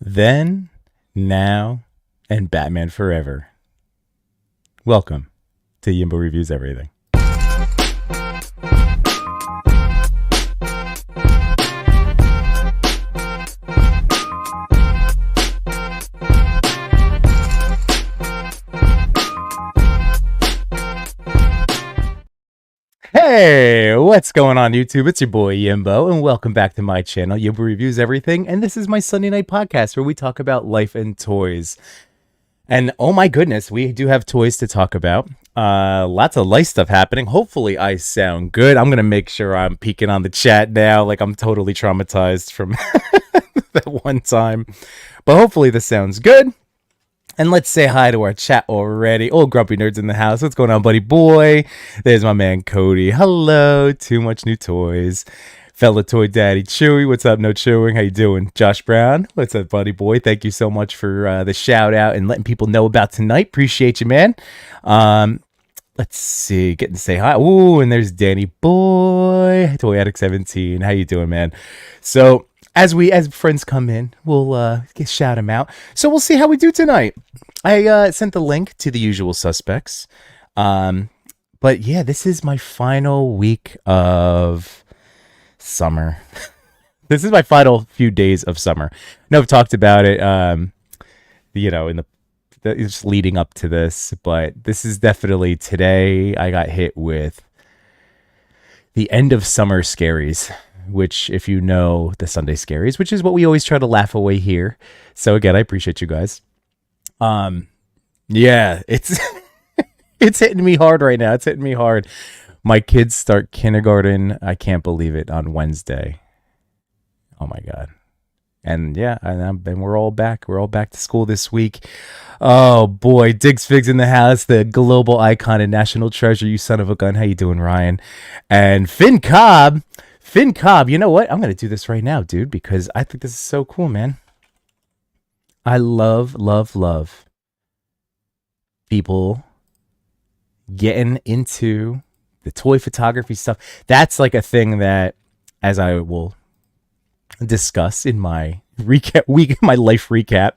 Then, now, and Batman Forever. Welcome to Yimbo Reviews Everything. Hey, what's going on YouTube? It's your boy Yimbo, and welcome back to my channel, Yimbo Reviews Everything, and this is my Sunday night podcast where we talk about life and toys. And oh my goodness, we do have toys to talk about. Lots of life stuff happening. Hopefully I sound good. I'm going to make sure I'm peeking on the chat now, like I'm totally traumatized from that one time. But hopefully this sounds good. And let's say hi to our chat already. Oh, Grumpy Nerd's in the house. What's going on, buddy boy? There's my man, Cody. Hello. Too much new toys. Fella Toy Daddy Chewy. What's up, No Chewing? How you doing? Josh Brown. What's up, buddy boy? Thank you so much for the shout out and letting people know about tonight. Appreciate you, man. Let's see. Getting to say hi. Ooh, and there's Danny Boy. Toy Addict 17. How you doing, man? So as friends come in, we'll shout them out. So we'll see how we do tonight. I sent the link to the usual suspects. But yeah, this is my final week of summer. This is my final few days of summer. No, I've talked about it, in the just leading up to this, but this is definitely today. I got hit with the end of summer scaries, which, if you know the Sunday scaries, which is what we always try to laugh away here. So again, I appreciate you guys. Yeah, it's it's hitting me hard right now. It's hitting me hard. My kids start kindergarten. I can't believe it, on Wednesday. Oh my God. And yeah, and we're all back. We're all back to school this week. Oh boy, Diggs Figs in the house, the global icon and national treasure. You son of a gun. How you doing, Ryan? And Finn Cobb, you know what? I'm going to do this right now, dude, because I think this is so cool, man. I love people getting into the toy photography stuff. That's like a thing that, as I will discuss in my my life recap.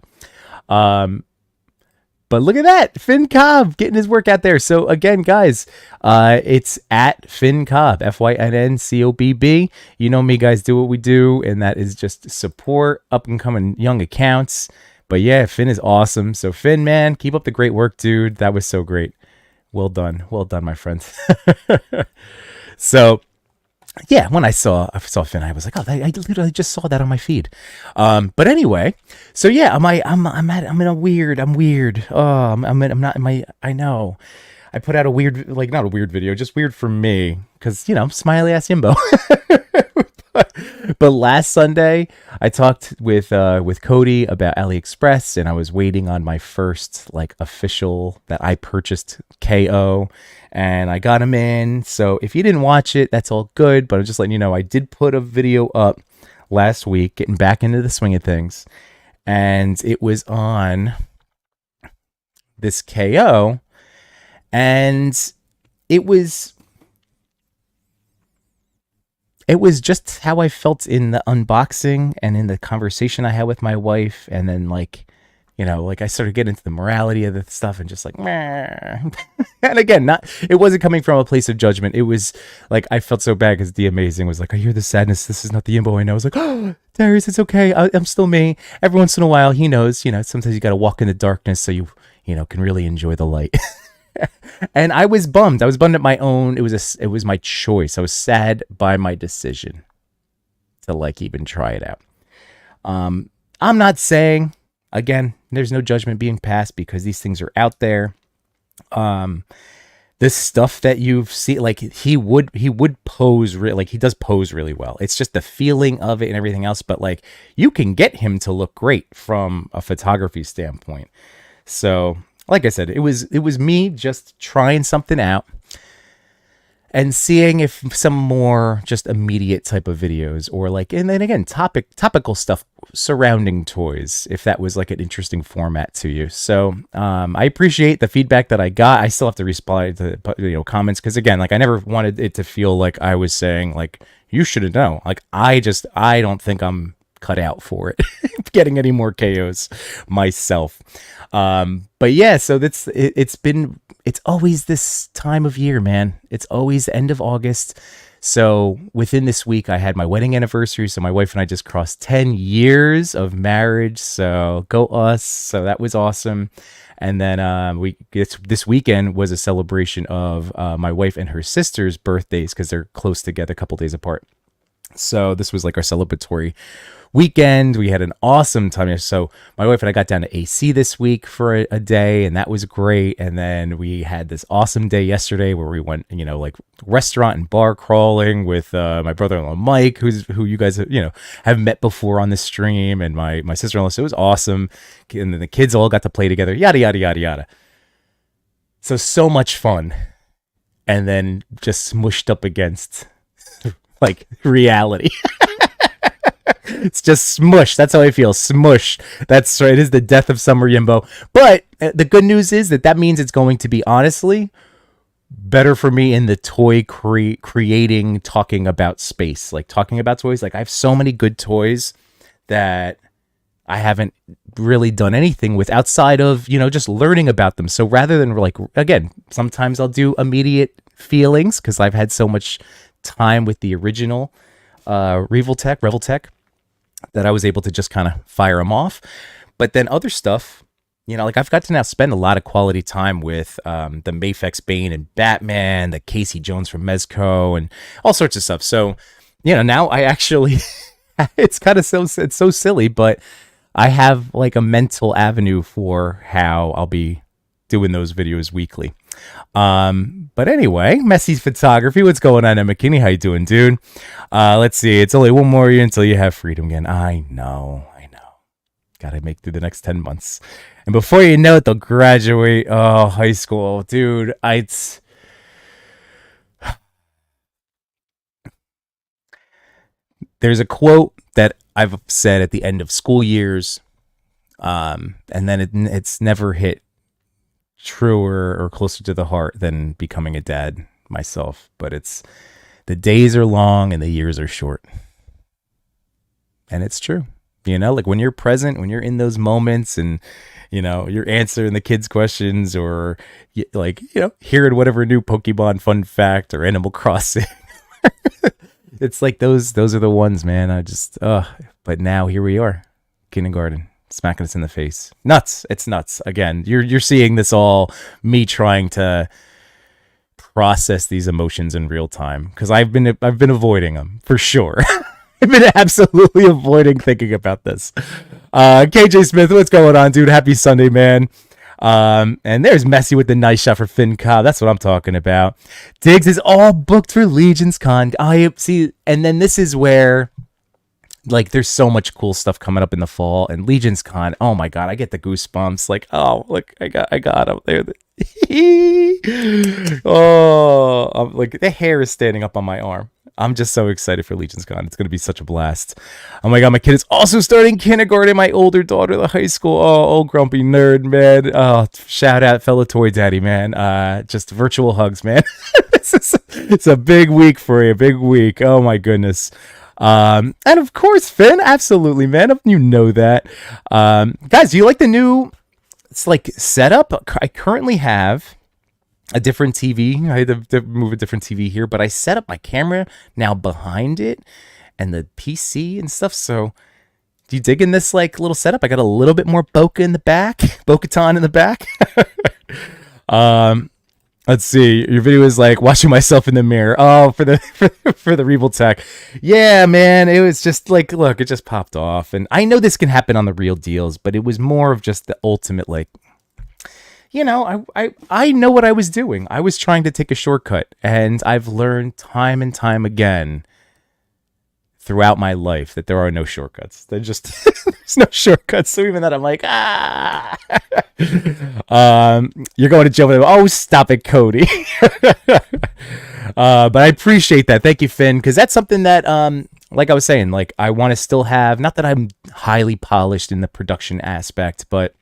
But look at that, Finn Cobb getting his work out there. So again, guys, it's at Finn Cobb, FYNNCOBB. You know me, guys, do what we do, and that is just support up and coming young accounts. But yeah, Finn is awesome. So Finn, man, keep up the great work, dude. That was so great. Well done, my friends. So yeah, when I saw Finn, I was like, oh, I literally just saw that on my feed. But anyway, so yeah, I'm weird. Oh, I'm not in my. I know. I put out a weird, like, not a weird video, just weird for me, because I'm smiley ass Yimbo. But last Sunday, I talked with Cody about AliExpress, and I was waiting on my first like official that I purchased KO, and I got him in. So if you didn't watch it, that's all good. But I'm just letting you know, I did put a video up last week, getting back into the swing of things, and it was on this KO, and it was just how I felt in the unboxing and in the conversation I had with my wife. And then like I started getting into the morality of the stuff and just like, meh. And again, it wasn't coming from a place of judgment. It was like, I felt so bad because The Amazing was like, I hear the sadness. This is not the Yimbo I know. I was like, oh, Darius, it's okay. I'm still me. Every once in a while, he knows, sometimes you got to walk in the darkness so you can really enjoy the light. And I was bummed. I was bummed at my own. It was my choice. I was sad by my decision to like even try it out. I'm not saying, again, there's no judgment being passed because these things are out there. This stuff that you've seen, like he would pose like he does pose really well. It's just the feeling of it and everything else. But like you can get him to look great from a photography standpoint. So like I said, it was me just trying something out and seeing if some more just immediate type of videos, or like, and then again, topical stuff surrounding toys, if that was like an interesting format to you. So I appreciate the feedback that I got. I still have to respond to comments, because again, like I never wanted it to feel like I was saying like you shouldn't know. Like I don't think I'm cut out for it, getting any more KOs myself. But yeah, so it's always this time of year, man. It's always the end of August. So within this week, I had my wedding anniversary. So my wife and I just crossed 10 years of marriage. So go us. So that was awesome. And then this weekend was a celebration of my wife and her sister's birthdays because they're close together, a couple days apart. So this was like our celebratory weekend. We had an awesome time. So my wife and I got down to AC this week for a day, and that was great. And then we had this awesome day yesterday where we went, like restaurant and bar crawling with my brother-in-law Mike, who you guys have met before on the stream, and my sister-in-law. So it was awesome, and then the kids all got to play together. Yada yada yada yada. So much fun, and then just smushed up against like reality. It's just smush. That's how I feel. Smush. That's right. It is the death of summer, Yimbo. But the good news is that means it's going to be, honestly, better for me in the toy creating, talking about space, like talking about toys. Like I have so many good toys that I haven't really done anything with outside of, just learning about them. So rather than again, sometimes I'll do immediate feelings because I've had so much time with the original Reveltech, that I was able to just kind of fire them off. But then other stuff, I've got to now spend a lot of quality time with the Mafex Bane and Batman, the Casey Jones from Mezco, and all sorts of stuff. So, now I actually, it's so silly, but I have like a mental avenue for how I'll be doing those videos weekly. But anyway, Messi's Photography. What's going on, Emma Kinney? How you doing, dude? Let's see. It's only one more year until you have freedom again. I know. Gotta make through the next 10 months. And before you know it, they'll graduate. Oh, high school. Dude, there's a quote that I've said at the end of school years, and then it's never hit truer or closer to the heart than becoming a dad myself. But it's the days are long and the years are short, and it's true. Like when you're present, when you're in those moments, and you're answering the kids' questions, or hearing whatever new Pokemon fun fact or Animal Crossing. It's like those are the ones, man. But now here we are, kindergarten, smacking us in the face. Nuts. It's nuts. Again, you're seeing this all me trying to process these emotions in real time because I've been avoiding them for sure. I've been absolutely avoiding thinking about this. KJ Smith, what's going on, dude? Happy Sunday, man. And there's Messi with the nice shot for Finn Cobb. That's what I'm talking about. Diggs is all booked for Legion's Con. I see, and then this is where there's so much cool stuff coming up in the fall, and Legion's Con. Oh my god, I get the goosebumps. Look, I got up there. Oh, the hair is standing up on my arm. I'm just so excited for Legion's Con. It's going to be such a blast. Oh my god, my kid is also starting kindergarten. My older daughter, the high school. Oh, old grumpy nerd, man. Oh, shout out, fellow toy daddy, man. Just virtual hugs, man. It's a big week for you. Big week. Oh my goodness. And of course, Finn, absolutely, man. You know that. Guys, do you like the new setup? I currently have a different TV. I had to move a different TV here, but I set up my camera now behind it and the PC and stuff. So do you dig in this little setup? I got a little bit more Bo-Katan in the back. Let's see. Your video is watching myself in the mirror. Oh, for the Reveltech. Yeah, man. It was just look, it just popped off. And I know this can happen on the real deals, but it was more of just the ultimate I know what I was doing. I was trying to take a shortcut, and I've learned time and time again throughout my life that there are no shortcuts. There's no shortcuts. So even that, I'm like, you're going to jail. Oh, stop it, Cody. But I appreciate that. Thank you, Finn, because that's something that, like I was saying, I want to still have. Not that I'm highly polished in the production aspect, but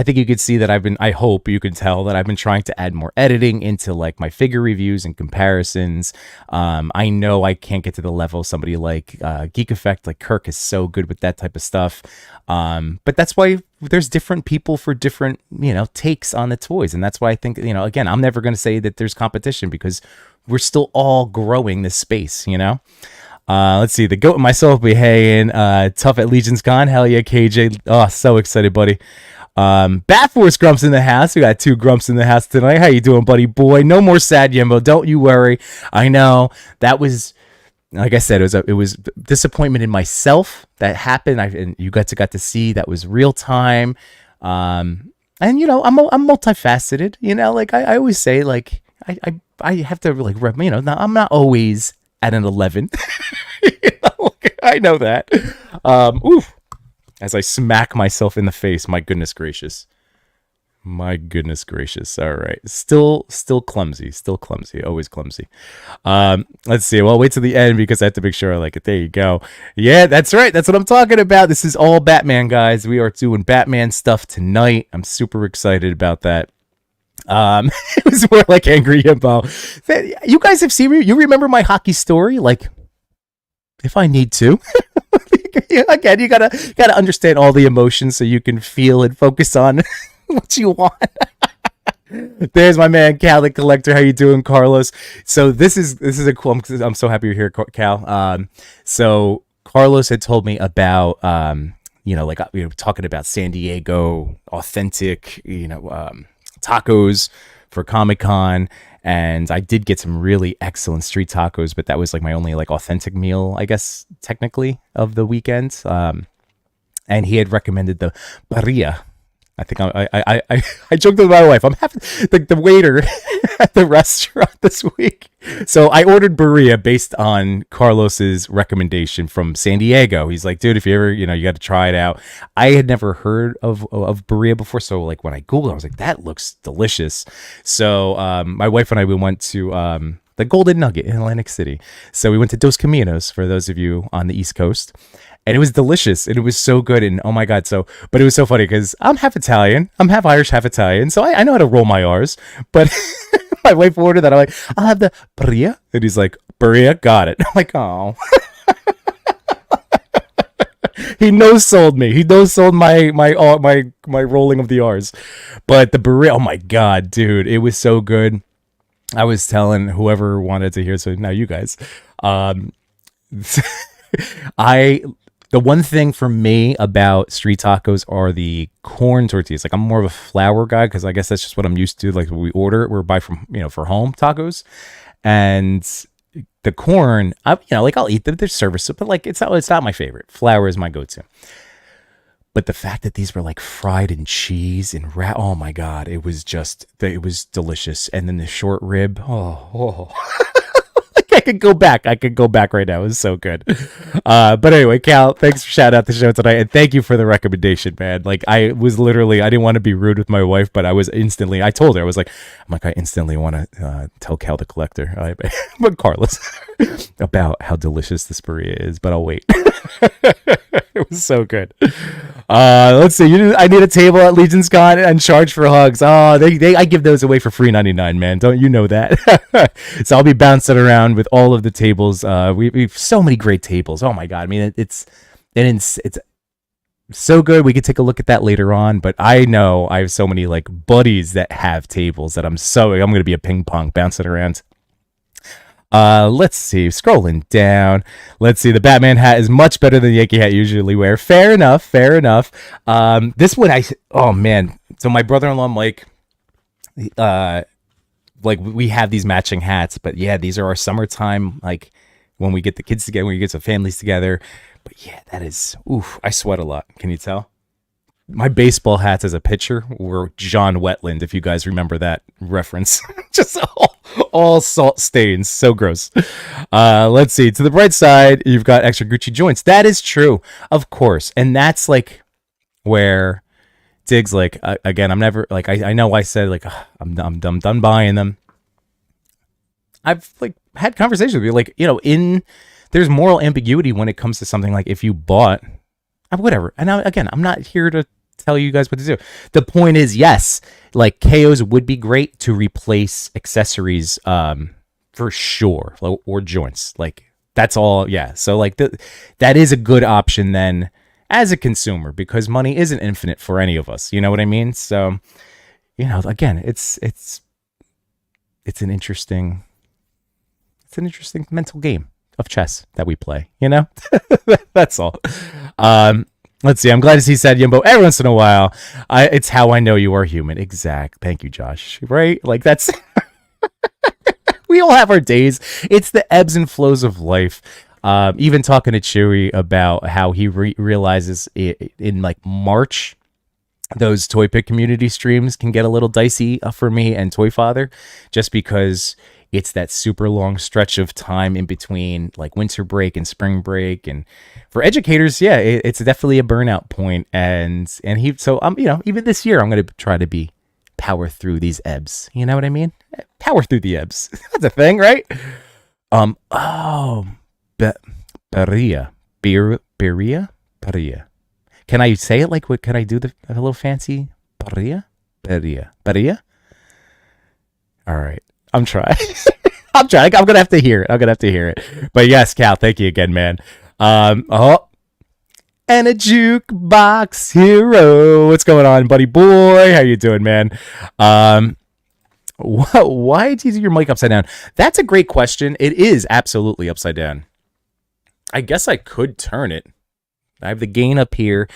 I think you could see that I hope you can tell that I've been trying to add more editing into like my figure reviews and comparisons. I know I can't get to the level of somebody like Geek Effect, like Kirk is so good with that type of stuff. But that's why there's different people for different, takes on the toys. And that's why I think, again, I'm never going to say that there's competition because we're still all growing this space. Let's see. The goat and myself be hanging tough at Legion's Con. Hell yeah, KJ. Oh, so excited, buddy. Bat Force Grumps in the house. We got 2 Grumps in the house tonight. How you doing, buddy boy? No more sad Yimbo. Don't you worry. I know that was, like I said, it was disappointment in myself that happened. And you got to see that was real time. And I'm multifaceted. Like I always say, like I have to like I'm not always at an 11. I know that. Oof. As I smack myself in the face, my goodness gracious. My goodness gracious. All right. Still clumsy. Always clumsy. Let's see. Well, wait till the end because I have to make sure I like it. There you go. Yeah, that's right. That's what I'm talking about. This is all Batman, guys. We are doing Batman stuff tonight. I'm super excited about that. It was more like Angry Yimbo. You guys have seen me. You remember my hockey story? Like, if I need to. Again, you gotta understand all the emotions so you can feel and focus on what you want. There's my man Cal the Collector. How you doing, Carlos? So this is a cool. I'm so happy you're here, Cal. So Carlos had told me about talking about San Diego authentic tacos for Comic-Con. And I did get some really excellent street tacos, but that was like my only like authentic meal, I guess, technically, of the weekend. And he had recommended the birria. I think I joked with my wife. I'm happy the waiter at the restaurant this week. So I ordered birria based on Carlos's recommendation from San Diego. He's like, dude, if you ever, you got to try it out. I had never heard of birria before. So like when I Googled, I was like, that looks delicious. So my wife and I, we went to the Golden Nugget in Atlantic City. So we went to Dos Caminos for those of you on the East Coast. And it was delicious, and it was so good, and oh my god, but it was so funny, because I'm half Italian, I'm half Irish, half Italian, so I know how to roll my R's, but my wife ordered that, I'm like, I'll have the birria, and he's like, birria, got it. I'm like, oh. He no-sold me, he no-sold my rolling of the R's, but the birria, oh my god, dude, it was so good. I was telling whoever wanted to hear, so now you guys, the one thing for me about street tacos are the corn tortillas. Like I'm more of a flour guy because I guess that's just what I'm used to. Like when we order, we're buy from for home tacos, and the corn, I'll eat them. They're serviceable, but like it's not my favorite. Flour is my go-to. But the fact that these were like fried in cheese and oh my god, it was delicious. And then the short rib, oh. I could go back right now. It was so good. But anyway, Cal, thanks for shouting out the show tonight, and thank you for the recommendation, man. Like I didn't want to be rude with my wife, but I told her, I instantly want to tell Cal the Collector, but Carlos, about how delicious this birria is, but I'll wait. It was so good. Let's see. I need a table at Legion's Con and charge for hugs. Oh, I give those away for free 99, man. Don't you know that? So I'll be bouncing around with all of the tables. We've so many great tables. Oh my god. I mean, it's so good. We could take a look at that later on. But I know I have so many like buddies that have tables that I'm going to be a ping pong bouncing around. Let's see, scrolling down. Let's see, the Batman hat is much better than the Yankee hat usually wear. Fair enough. This one, oh man. So my brother-in-law, Mike, we have these matching hats, but yeah, these are our summertime, like when we get the kids together, when we get some families together. But yeah, that is, I sweat a lot. Can you tell? My baseball hats as a pitcher were John Wetland, if you guys remember that reference. Just all salt stains. So gross. Let's see. To the bright side, you've got extra Gucci joints. That is true, of course. And that's like where Diggs, like, again, I'm never, like, I know I said, like, I'm done buying them. I've, like, had conversations with you, like, there's moral ambiguity when it comes to something like if you bought, whatever. And now, again, I'm not here to tell you guys what to do. The point is, yes, like KOs would be great to replace accessories, for sure, or joints. Like that's all. Yeah. So like that is a good option then as a consumer, because money isn't infinite for any of us. You know what I mean? So, again, it's an interesting mental game of chess that we play. That's all. Let's see. I'm glad to see Sad Yimbo every once in a while. It's how I know you are human. Exact. Thank you, Josh. Right? Like that's. We all have our days. It's the ebbs and flows of life. Even talking to Chewy about how he realizes in like March, those Toy Pick community streams can get a little dicey for me and Toy Father, just because it's that super long stretch of time in between like winter break and spring break. And for educators, yeah, it's definitely a burnout point. And even this year, I'm going to try to power through these ebbs. You know what I mean? Power through the ebbs. That's a thing, right? Beria. Can I say it like what? Can I do a little fancy? Beria. All right. I'm trying. I'm going to have to hear it. But yes, Cal, thank you again, man. And a jukebox hero. What's going on, buddy boy? How you doing, man? Why do you do your mic upside down? That's a great question. It is absolutely upside down. I guess I could turn it. I have the gain up here.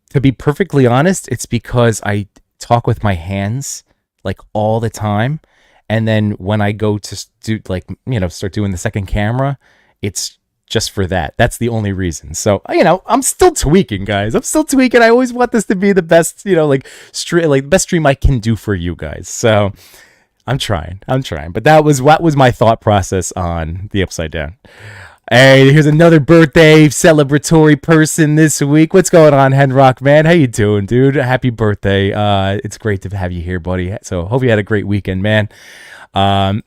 To be perfectly honest, it's because I talk with my hands like all the time. And then when I go to start doing the second camera, it's just for that. That's the only reason. So, I'm still tweaking, guys. I'm still tweaking. I always want this to be the best, best stream I can do for you guys. So I'm trying. But that was what was my thought process on the upside down. Hey, here's another birthday celebratory person this week. What's going on, Henrock, man? How you doing, dude? Happy birthday. It's great to have you here, buddy. So hope you had a great weekend, man. Yeah,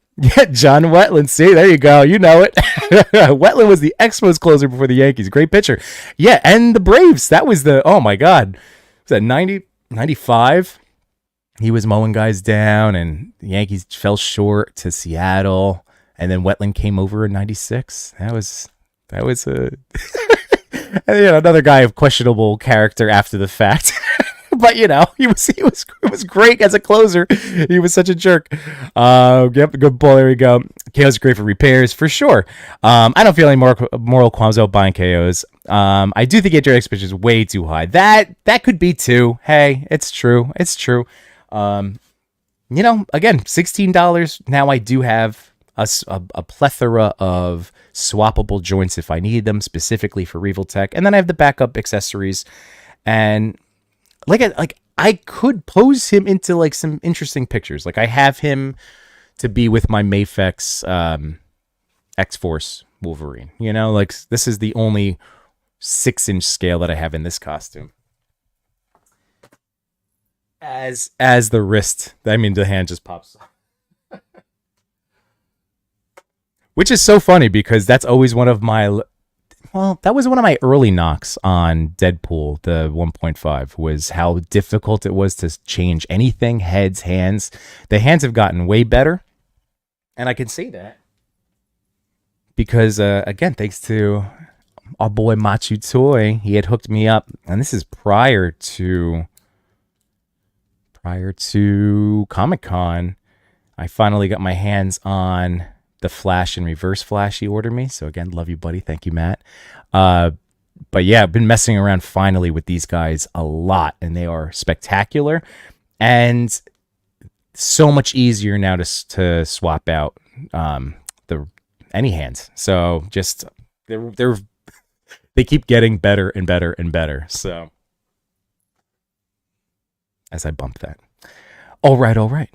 John Wetland. See, there you go. You know it. Wetland was the Expos closer before the Yankees. Great pitcher. Yeah, and the Braves. That was oh my God. Was that 90, 95? He was mowing guys down, and the Yankees fell short to Seattle. And then Wetland came over in 96. That was another guy of questionable character after the fact. But he was great as a closer. He was such a jerk. Yep, good ball. There we go. KO's great for repairs for sure. I don't feel any moral qualms about buying KOs. I do think HRX pitch is way too high. That could be too. Hey, it's true. Again, $16. Now I do have a plethora of swappable joints if I need them, specifically for Revoltech, and then I have the backup accessories. And I could pose him into like some interesting pictures. Like I have him to be with my Mafex X-Force Wolverine. This is the only 6-inch scale that I have in this costume. As the wrist, the hand just pops off. Which is so funny because that's always one of my... Well, that was one of my early knocks on Deadpool, the 1.5, was how difficult it was to change anything, heads, hands. The hands have gotten way better, and I can say that because, again, thanks to our boy Machu Toy, he had hooked me up, and this is prior to Comic-Con. I finally got my hands on the Flash and Reverse Flash he ordered me. So again, love you, buddy. Thank you, Matt. But yeah, I've been messing around finally with these guys a lot, and they are spectacular and so much easier now to swap out any hands. So just they keep getting better and better and better. So as I bump that. All right.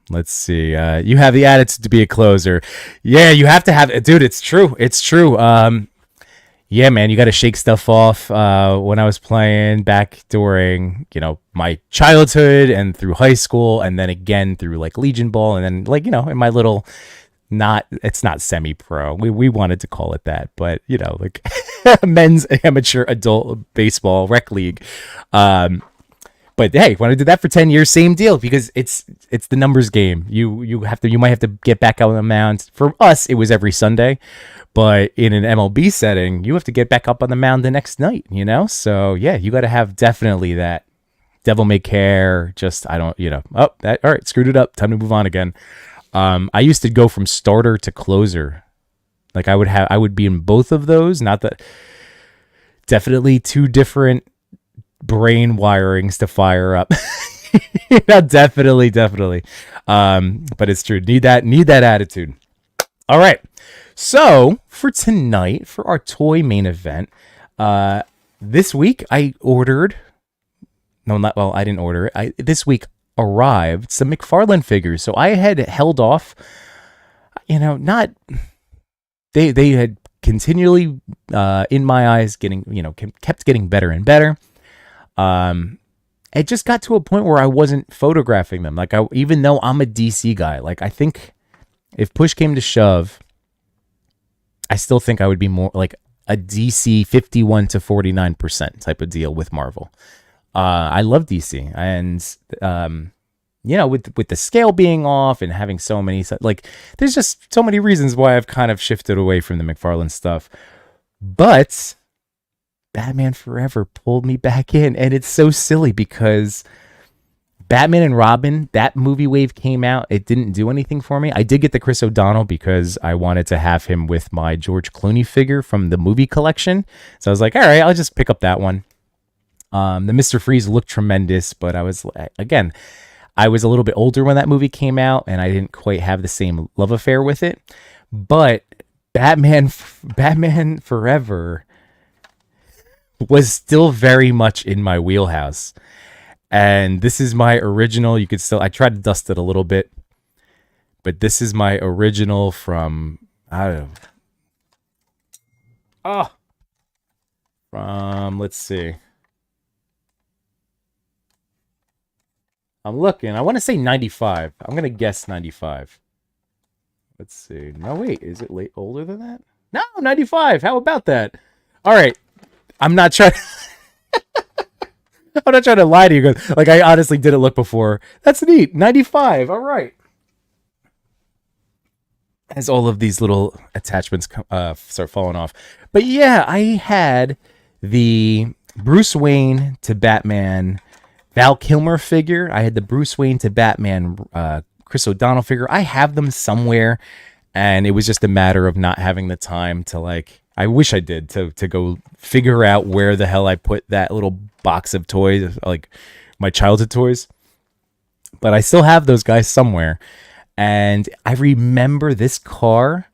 Let's see. You have the attitude to be a closer. Yeah, you have to have it. Dude, it's true. Yeah, man, you got to shake stuff off. When I was playing back during, my childhood and through high school, and then again through like Legion Ball, and then in my little, it's not semi-pro. We wanted to call it that, but men's amateur adult baseball rec league. Um, but hey, when I did that for 10 years, same deal, because it's the numbers game. You might have to get back out on the mound. For us, it was every Sunday, but in an MLB setting, you have to get back up on the mound the next night, you know? So yeah, you got to have definitely that devil may care. Just, I don't, oh, that, all right, screwed it up. Time to move on again. I used to go from starter to closer. Like I would be in both of those. Not that, definitely two different brain wirings to fire up. Definitely. But it's true. Need that attitude. All right. So for tonight, for our toy main event, this week I ordered. No, not well. I didn't order it. This week arrived some McFarlane figures. So I had held off. Not they had continually, in my eyes, getting kept getting better and better. It just got to a point where I wasn't photographing them. Like even though I'm a DC guy, like I think if push came to shove, I still think I would be more like a DC 51 to 49% type of deal with Marvel. I love DC, and with the scale being off and having so many, like there's just so many reasons why I've kind of shifted away from the McFarlane stuff. But Batman Forever pulled me back in, and it's so silly because Batman and Robin, that movie wave came out. It didn't do anything for me. I did get the Chris O'Donnell because I wanted to have him with my George Clooney figure from the movie collection. So I was like, all right, I'll just pick up that one. The Mr. Freeze looked tremendous, but I was a little bit older when that movie came out, and I didn't quite have the same love affair with it. But Batman Forever was still very much in my wheelhouse. And this is my original. I tried to dust it a little bit, but this is my original from, I don't know. Let's see. I'm looking. I want to say 95. I'm going to guess 95. Let's see. No, wait. Is it older than that? No, 95. How about that? All right. I'm not trying to lie to you guys. Like, I honestly didn't look before. That's neat. 95. All right. As all of these little attachments start falling off. But yeah, I had the Bruce Wayne to Batman Val Kilmer figure. I had the Bruce Wayne to Batman Chris O'Donnell figure. I have them somewhere, and it was just a matter of not having the time to I wish I did to go figure out where the hell I put that little box of toys, like my childhood toys. But I still have those guys somewhere. And I remember this car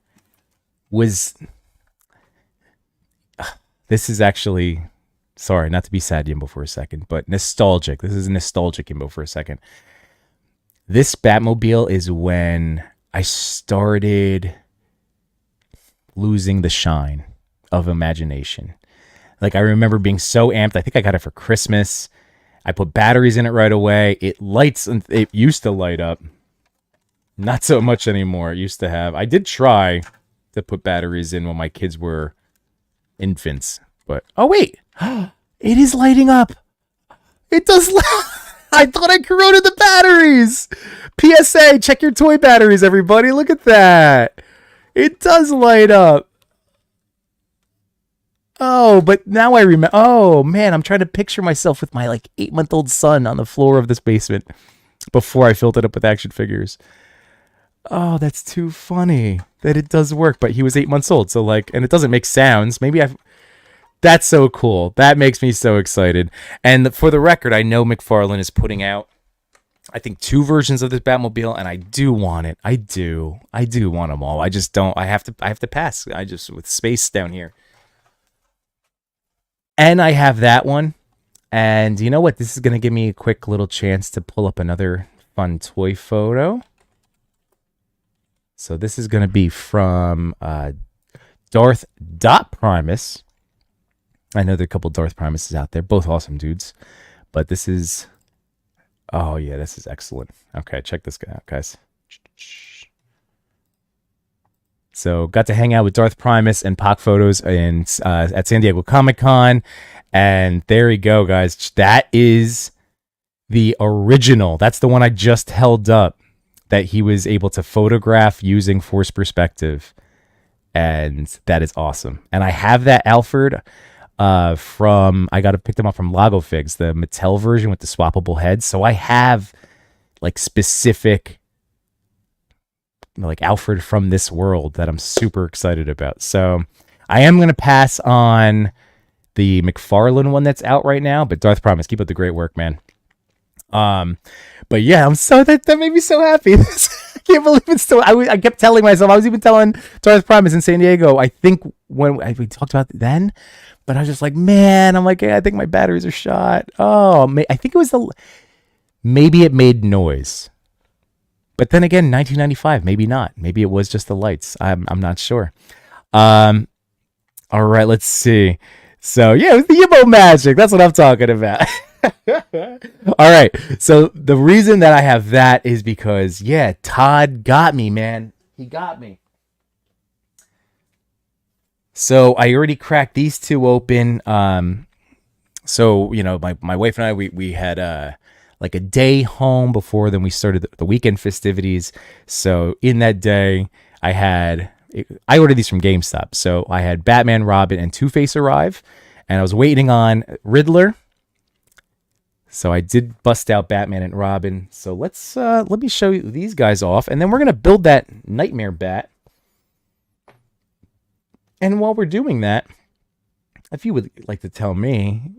was... This is actually... Sorry, not to be sad, Yimbo, for a second, but nostalgic. This is nostalgic, Yimbo, for a second. This Batmobile is when I started losing the shine of imagination. Like, I remember being so amped. I think I got it for Christmas. I put batteries in it right away. It lights. It used to light up. Not so much anymore. It used to have. I did try to put batteries in when my kids were infants. But, oh, wait. It is lighting up. It does. I thought I corroded the batteries. PSA, check your toy batteries, everybody. Look at that. It does light up. Oh, but now I remember. Oh, man, I'm trying to picture myself with my 8-month-old son on the floor of this basement before I filled it up with action figures. Oh, that's too funny that it does work. But he was 8 months old, so and it doesn't make sounds. That's so cool. That makes me so excited. And for the record, I know McFarlane is putting out, I think, 2 versions of this Batmobile, and I do want it. I do want them all. I just don't. I have to pass. With space down here. And I have that one. And you know what? This is going to give me a quick little chance to pull up another fun toy photo. So this is going to be from Darth Primus. I know there are a couple Darth Primuses out there, both awesome dudes. But this is... Oh, yeah, this is excellent. Okay, check this guy out, guys. So got to hang out with Darth Primus and Pac Photos in at San Diego Comic-Con. And there you go, guys. That is the original. That's the one I just held up that he was able to photograph using force perspective. And that is awesome. And I have that Alfred I got to pick them up from Lagofigs, the Mattel version with the swappable heads. So I have like specific like Alfred from this world that I'm super excited about. So I am going to pass on the McFarlane one that's out right now, but Darth Promise, keep up the great work, man. But yeah, I'm so that made me so happy. I can't believe it's still. I kept telling myself. I was even telling Darth Primus in San Diego. I think when we talked about it then, but I was just like, man, I'm like, hey, I think my batteries are shot. Oh, I think it was maybe it made noise. But then again, 1995, maybe not. Maybe it was just the lights. I'm not sure. All right, let's see. So yeah, it was the Yimbo magic. That's what I'm talking about. All right. So the reason that I have that is because, yeah, Todd got me, man. He got me. So I already cracked these two open. So, you know, my wife and I, we had like a day home before then we started the weekend festivities. So in that day, I ordered these from GameStop. So I had Batman, Robin, and Two-Face arrive. And I was waiting on Riddler. So I did bust out Batman and Robin. So let me show you these guys off, and then we're gonna build that Nightmare Bat. And while we're doing that, if you would like to tell me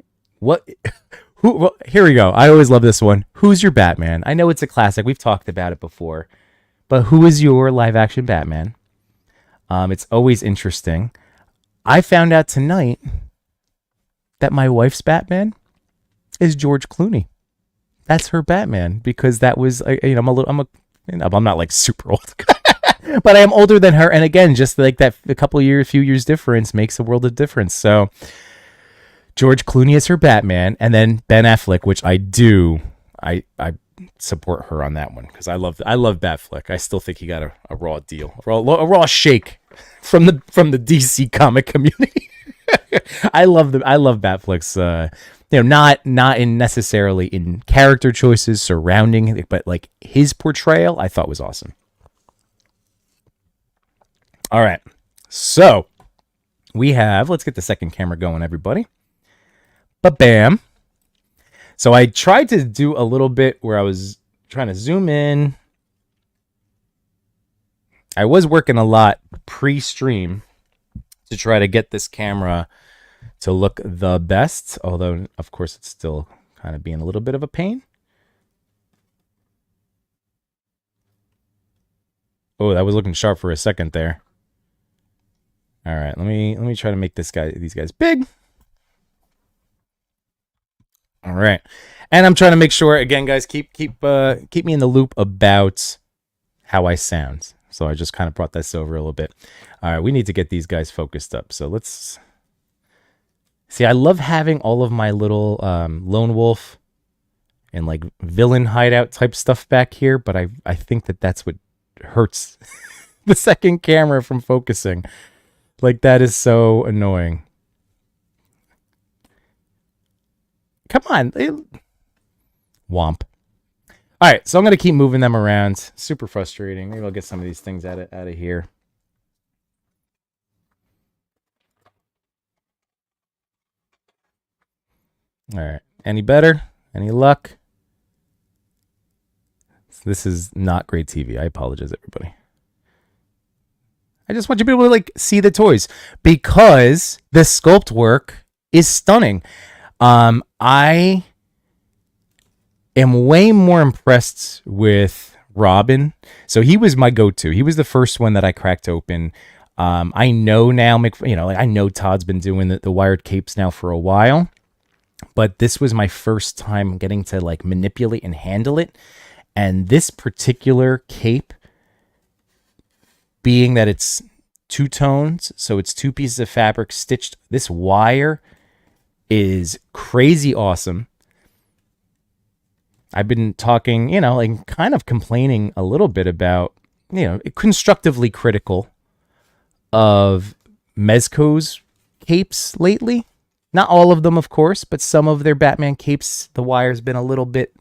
here we go. I always love this one. Who's your Batman? I know it's a classic. We've talked about it before, but who is your live action Batman? It's always interesting. I found out tonight that my wife's Batman is George Clooney. That's her Batman because that was, you know, I'm not like super old, but I am older than her. And again, just like that, few years difference makes a world of difference. So George Clooney is her Batman, and then Ben Affleck, which I support her on that one because I love Batfleck. I still think he got a raw deal, a raw shake from the DC comic community. I love Batfleck's, you know, not in necessarily in character choices surrounding, but like his portrayal, I thought was awesome. All right, so let's get the second camera going, everybody. But bam. So I tried to do a little bit where I was trying to zoom in. I was working a lot pre-stream to try to get this camera to look the best, although of course it's still kind of being a little bit of a pain. Oh, that was looking sharp for a second there. All right, let me try to make these guys big. All right, and I'm trying to make sure again, guys, keep me in the loop about how I sound. So I just kind of brought this over a little bit. All right, we need to get these guys focused up. So let's see. I love having all of my little lone wolf and like villain hideout type stuff back here, but I think that's what hurts the second camera from focusing. Like that is so annoying. Come on. Womp. All right, so I'm going to keep moving them around. Super frustrating. Maybe I'll get some of these things out of here. All right. Any better? Any luck? This is not great TV. I apologize, everybody. I just want you to be able to like see the toys because the sculpt work is stunning. I am way more impressed with Robin. So he was my go-to. He was the first one that I cracked open. I know now, I know Todd's been doing the wired capes now for a while, but this was my first time getting to like manipulate and handle it. And this particular cape, being that it's two tones, so it's two pieces of fabric stitched, this wire is crazy awesome. I've been talking, like kind of complaining a little bit about, constructively critical of Mezco's capes lately. Not all of them, of course, but some of their Batman capes, the wire's been a little bit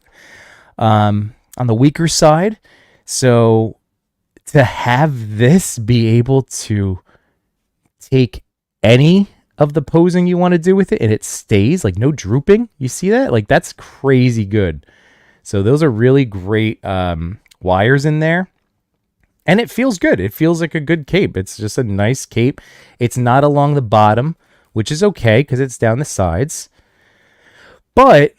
on the weaker side. So to have this be able to take any of the posing you want to do with it and it stays, like no drooping. You see that? Like that's crazy good. So those are really great wires in there. And it feels good. It feels like a good cape. It's just a nice cape. It's not along the bottom, which is okay because it's down the sides. But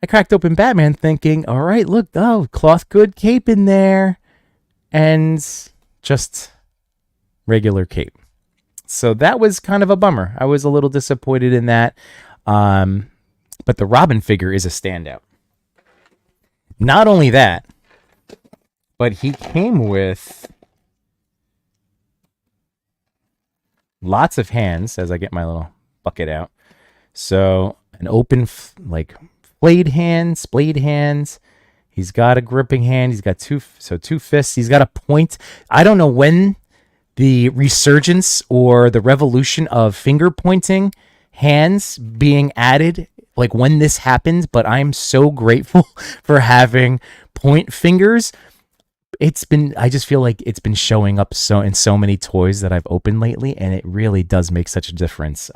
I cracked open Batman thinking, all right, look, oh, cloth good cape in there. And just regular cape. So that was kind of a bummer. I was a little disappointed in that. But the Robin figure is a standout. Not only that, but he came with lots of hands as I get my little bucket out. So an open, splayed hands. He's got a gripping hand. He's got two fists. He's got a point. I don't know when the resurgence or the revolution of finger pointing hands being added, like when this happens, but I'm so grateful for having point fingers. I just feel like it's been showing up in so many toys that I've opened lately, and it really does make such a difference.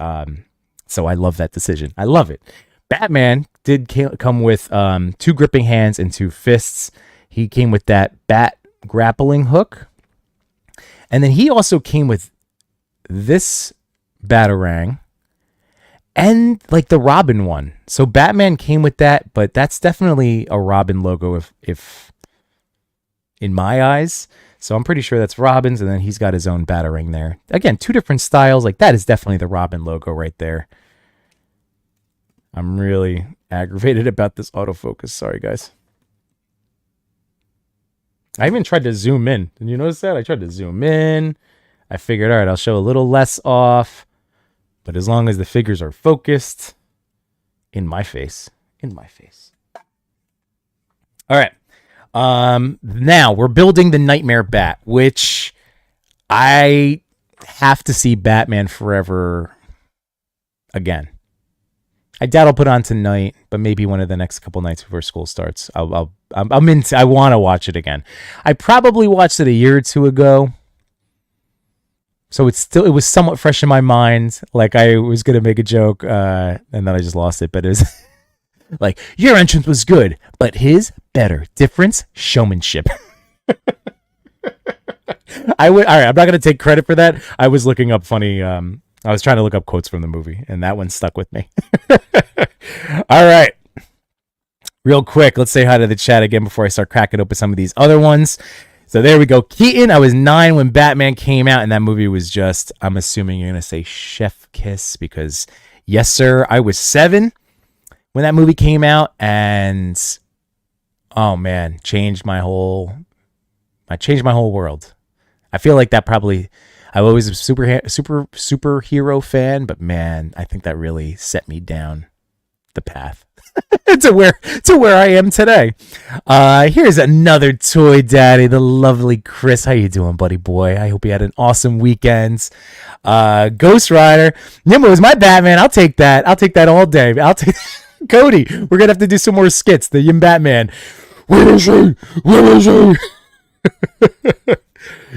So I love that decision. I love it. Batman did come with 2 gripping hands and 2 fists. He came with that bat grappling hook. And then he also came with this Batarang and like the Robin one. So Batman came with that, but that's definitely a Robin logo if in my eyes. So I'm pretty sure that's Robin's, and then he's got his own Batarang there. Again, 2 different styles. Like that is definitely the Robin logo right there. I'm really aggravated about this autofocus. Sorry, guys. I even tried to zoom in. Did you notice that? I tried to zoom in. I figured, all right, I'll show a little less off. But as long as the figures are focused in my face. All right. Now we're building the Nightmare Bat, which I have to see Batman Forever again. I doubt I'll put on tonight, but maybe one of the next couple nights before school starts. I want to watch it again. I probably watched it a year or 2 ago, so it was somewhat fresh in my mind. Like I was gonna make a joke, and then I just lost it. But it was like your entrance was good, but his better. Difference, showmanship. All right. I'm not gonna take credit for that. I was looking up funny. I was trying to look up quotes from the movie, and that one stuck with me. All right. Real quick, let's say hi to the chat again before I start cracking open some of these other ones. So there we go. Keaton, I was 9 when Batman came out, and that movie was just, I'm assuming you're going to say chef kiss, because yes, sir, I was 7 when that movie came out, and oh man, changed my whole world. I feel like that probably, I was a superhero fan, but man, I think that really set me down the path to where I am today. Here's another toy daddy, the lovely Chris. How you doing, buddy boy? I hope you had an awesome weekend. Ghost Rider. Nimbo is my Batman. I'll take that all day. Cody, we're gonna have to do some more skits. The Yim Batman. Where is he?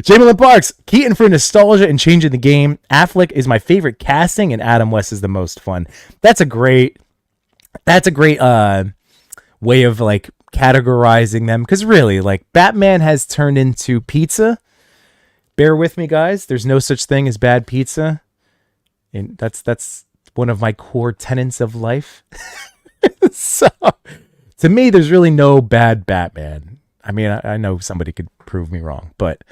Jamie Parks, Keaton for nostalgia and changing the game. Affleck is my favorite casting, and Adam West is the most fun. That's a great way of like categorizing them, because really, like, Batman has turned into pizza. Bear with me, guys. There's no such thing as bad pizza, and that's one of my core tenets of life. So, to me, there's really no bad Batman. I mean, I know somebody could prove me wrong, but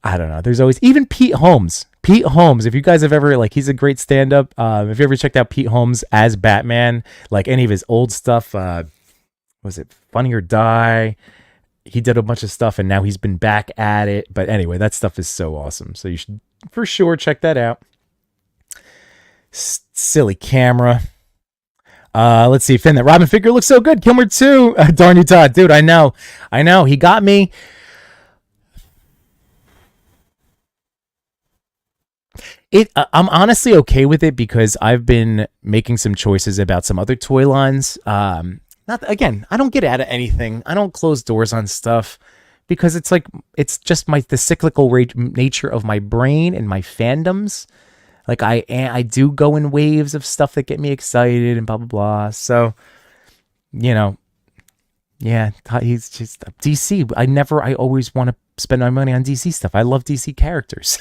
I don't know. There's always, even Pete Holmes. If you guys have ever, like, he's a great stand-up. If you ever checked out Pete Holmes as Batman, like any of his old stuff, was it Funny or Die? He did a bunch of stuff, and now he's been back at it. But anyway, that stuff is so awesome. So you should for sure check that out. Silly camera. Let's see, Finn, that Robin figure looks so good. Kilmer 2. Darn you, Todd. Dude, I know. He got me. I'm honestly okay with it because I've been making some choices about some other toy lines. Not again, I don't get out of anything. I don't close doors on stuff because it's like it's just the cyclical nature of my brain and my fandoms. Like I do go in waves of stuff that get me excited and blah blah blah. So, you know, yeah, he's just DC. I always want to spend my money on DC stuff. I love DC characters.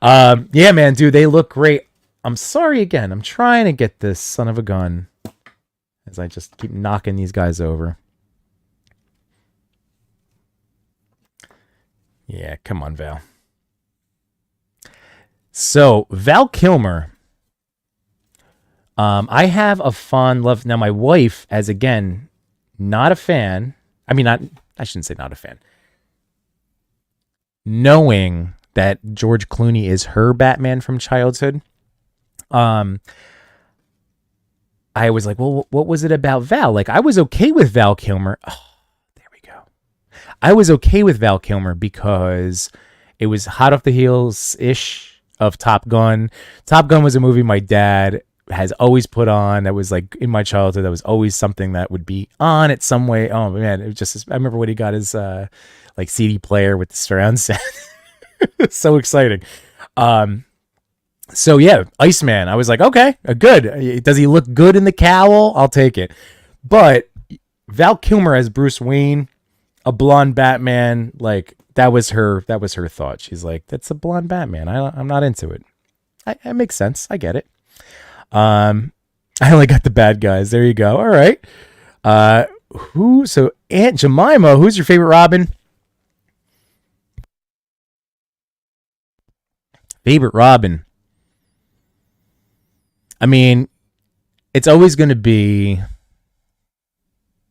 Yeah, man, dude, they look great. I'm sorry again. I'm trying to get this son of a gun as I just keep knocking these guys over. Yeah, come on, Val. So, Val Kilmer. I have a fond love. Now, my wife, as again, not a fan. I mean, I shouldn't say not a fan. Knowing that George Clooney is her Batman from childhood, I was like, well, what was it about Val? Like, I was okay with Val Kilmer. Oh, there we go. I was okay with Val Kilmer because it was hot off the heels-ish of Top Gun. Top Gun was a movie my dad has always put on. That was like in my childhood. That was always something that would be on it some way. Oh man, it was just. I remember when he got his like CD player with the surround sound. So exciting. So yeah, Iceman. I was like, okay, good. Does he look good in the cowl? I'll take it. But Val Kilmer as Bruce Wayne, a blonde Batman, like that was her thought. She's like, that's a blonde Batman. I'm not into it. It makes sense. I get it. I only got the bad guys. There you go. All right. So Aunt Jemima, who's your favorite Robin? Favorite Robin. I mean, it's always going to be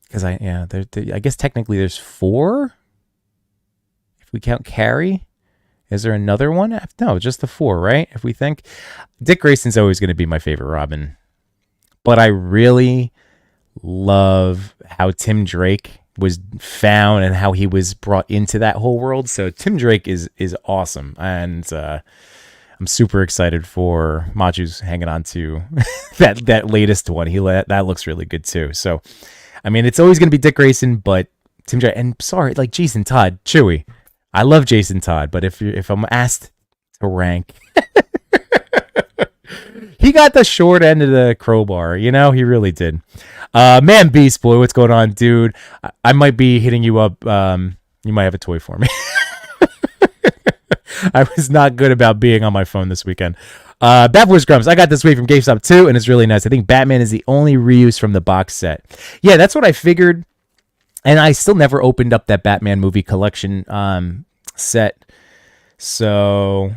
because I guess technically there's 4 if we count Carrie. Is there another one? No, just the 4, right? If we think Dick Grayson's always going to be my favorite Robin, but I really love how Tim Drake was found and how he was brought into that whole world. So Tim Drake is awesome, and I'm super excited for Machu's hanging on to that latest one. That looks really good too. So, I mean, it's always going to be Dick Grayson, but Tim Drake. And sorry, like Jason Todd, Chewie. I love Jason Todd, but if I'm asked to rank, he got the short end of the crowbar. You know, he really did. Man, Beast Boy, what's going on, dude? I might be hitting you up. You might have a toy for me. I was not good about being on my phone this weekend. Bad Boys Grumps, I got this way from GameStop too, and it's really nice. I think Batman is the only reuse from the box set. Yeah, that's what I figured. And I still never opened up that Batman movie collection set. So,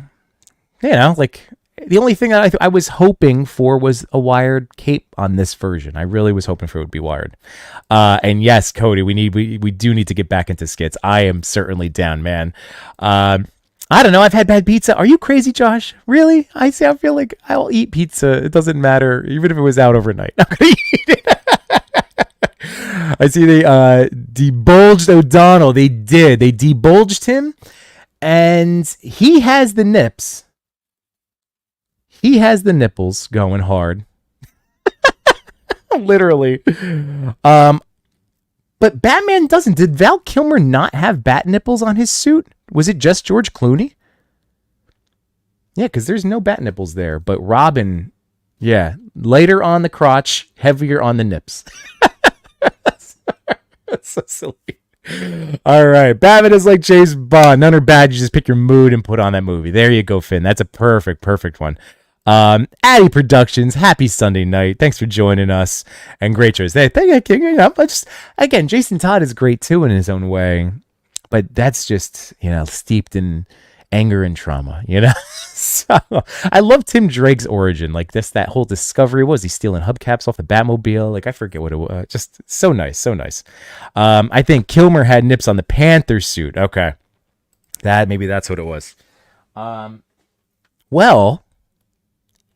you know, like the only thing that I was hoping for was a wired cape on this version. I really was hoping for it would be wired. And yes, Cody, we do need to get back into skits. I am certainly down, man. I don't know. I've had bad pizza. Are you crazy, Josh? Really? I feel like I'll eat pizza. It doesn't matter, even if it was out overnight. I'm gonna eat it. I see they debulged O'Donnell. They did. They debulged him, and he has the nips. He has the nipples going hard. Literally. But Batman doesn't. Did Val Kilmer not have bat nipples on his suit? Was it just George Clooney? Yeah, because there's no bat nipples there. But Robin, yeah, lighter on the crotch, heavier on the nips. That's so silly. All right. Batman is like James Bond. None are bad. You just pick your mood and put on that movie. There you go, Finn. That's a perfect one. Addy Productions, happy Sunday night. Thanks for joining us. And great choice. Hey, again, Jason Todd is great too in his own way. But that's just, steeped in anger and trauma, So I love Tim Drake's origin. Like that whole discovery. Was he stealing hubcaps off the Batmobile? Like I forget what it was. Just so nice. I think Kilmer had nips on the Panther suit. Okay. Maybe that's what it was. Well,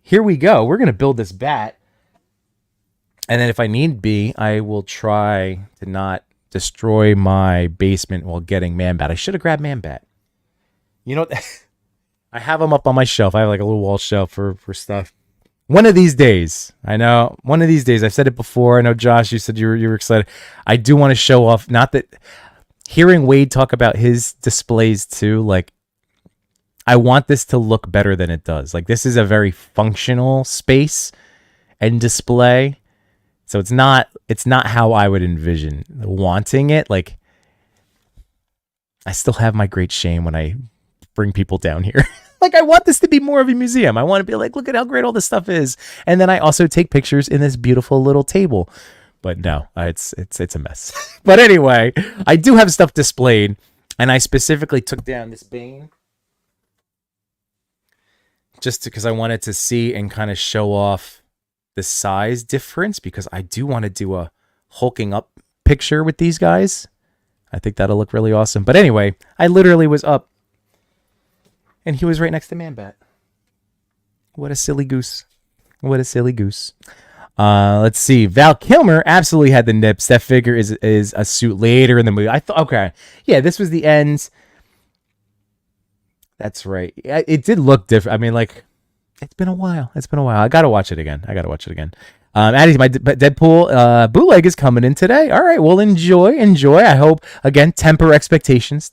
here we go. We're gonna build this bat. And then if I need be, I will try to not destroy my basement while getting Man-Bat. I should have grabbed Man-Bat. You know what? I have them up on my shelf. I have like a little wall shelf for stuff. One of these days, I know. One of these days, I've said it before. I know, Josh, you said you were excited. I do want to show off. Not that hearing Wade talk about his displays too. Like, I want this to look better than it does. Like, this is a very functional space and display. So it's not how I would envision wanting it. Like, I still have my great shame when I bring people down here. Like, I want this to be more of a museum. I want to be like, look at how great all this stuff is. And then I also take pictures in this beautiful little table. But no, it's a mess. But anyway, I do have stuff displayed, and I specifically took down this Bane just because I wanted to see and kind of show off the size difference, because I do want to do a hulking up picture with these guys. I think that'll look really awesome. But anyway, I literally was up and he was right next to Man-Bat. What a silly goose. What a silly goose. Let's see. Val Kilmer absolutely had the nips. That figure is a suit later in the movie. I thought, okay. Yeah, this was the end. That's right. It did look different. I mean, like, it's been a while. I gotta watch it again. Addie, my Deadpool bootleg is coming in today. All right, well, enjoy. I hope, again, temper expectations.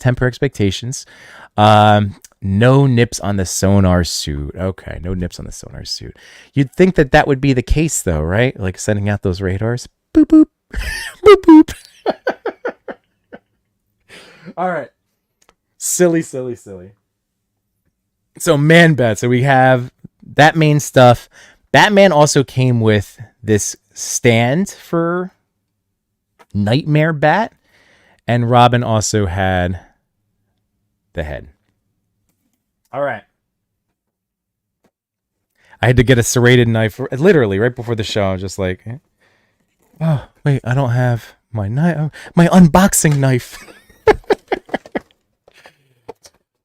No nips on the sonar suit. Okay, no nips on the sonar suit. You'd think that would be the case, though, right? Like sending out those radars. Boop, boop. Boop, boop. All right. Silly. So, Man-Bat. So we have that main stuff. Batman also came with this stand for Nightmare Bat, and Robin also had the head. All right. I had to get a serrated knife literally right before the show. I was just like, oh, wait, I don't have my knife, my unboxing knife.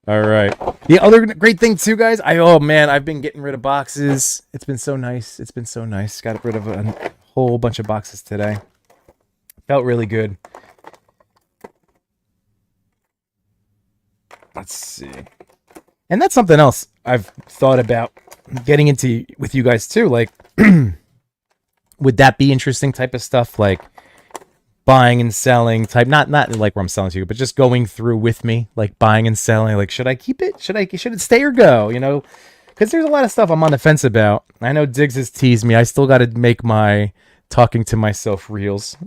All right. The other great thing too, guys, I've been getting rid of boxes. It's been so nice. Got rid of a whole bunch of boxes today. Felt really good. Let's see. And that's something else I've thought about getting into with you guys too. Like, would that be interesting type of stuff? Like, buying and selling type, not like where I'm selling to you, but just going through with me, like buying and selling. Like, should I keep it? Should it stay or go? You know, because there's a lot of stuff I'm on the fence about. I know Diggs has teased me. I still got to make my talking to myself reels.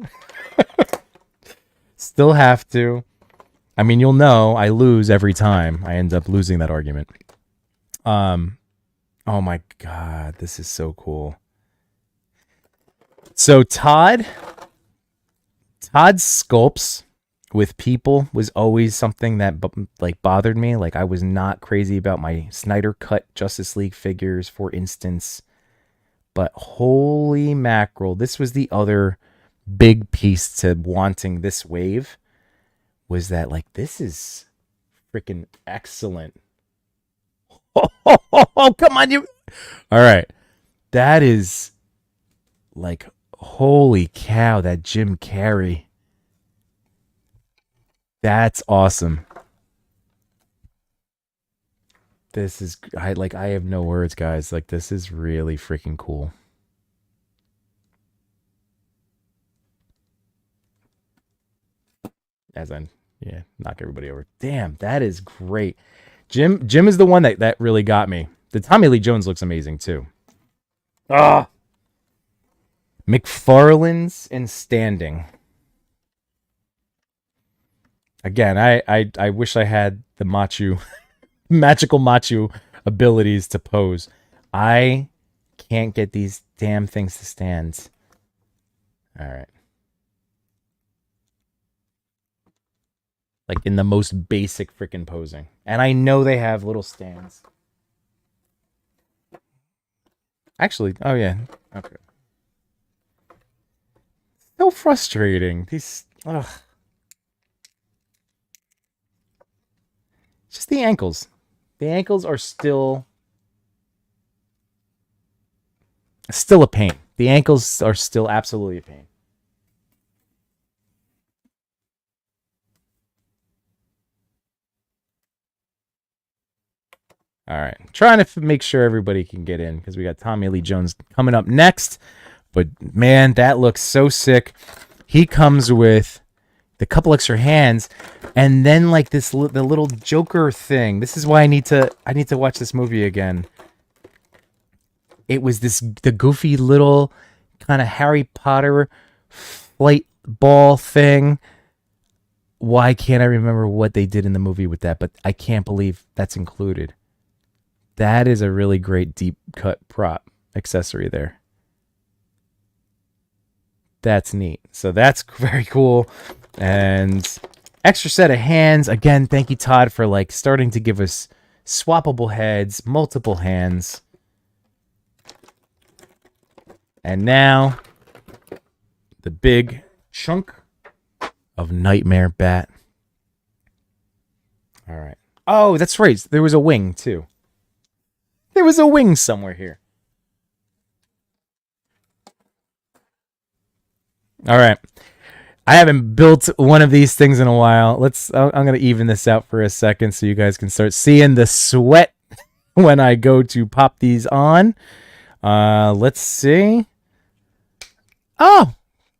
Still have to. I mean, you'll know I lose every time. I end up losing that argument. Oh my God, this is so cool. So Todd's sculpts with people was always something that like bothered me. Like, I was not crazy about my Snyder Cut Justice League figures, for instance. But holy mackerel, this was the other big piece to wanting this wave, was that, like, this is freaking excellent. Oh, come on, you. All right. That is, like, holy cow, that Jim Carrey. That's awesome. This is, I have no words, guys. Like, this is really freaking cool. As I, yeah, knock everybody over. Damn, that is great. Jim is the one that really got me. The Tommy Lee Jones looks amazing too. Ah, McFarlane's and standing. Again, I wish I had the magical Machu abilities to pose. I can't get these damn things to stand. All right. Like, in the most basic freaking posing. And I know they have little stands. Actually, oh yeah. Okay. So frustrating. These, ugh. Just the ankles. The ankles are still a pain. The ankles are still absolutely a pain. All right. Trying to make sure everybody can get in because we got Tommy Lee Jones coming up next. But man, that looks so sick. He comes with the couple extra hands and then like the little Joker thing. This is why I need to watch this movie again. It was the goofy little kind of Harry Potter flight ball thing. Why can't I remember what they did in the movie with that? But I can't believe that's included. That is a really great deep cut prop accessory there. That's neat. So that's very cool. And extra set of hands. Again, thank you, Todd, for like starting to give us swappable heads, multiple hands. And now the big chunk of Nightmare Bat. All right. Oh, that's right. There was a wing too. There was a wing somewhere here. All right. I haven't built one of these things in a while. I'm going to even this out for a second so you guys can start seeing the sweat when I go to pop these on. Let's see. Oh,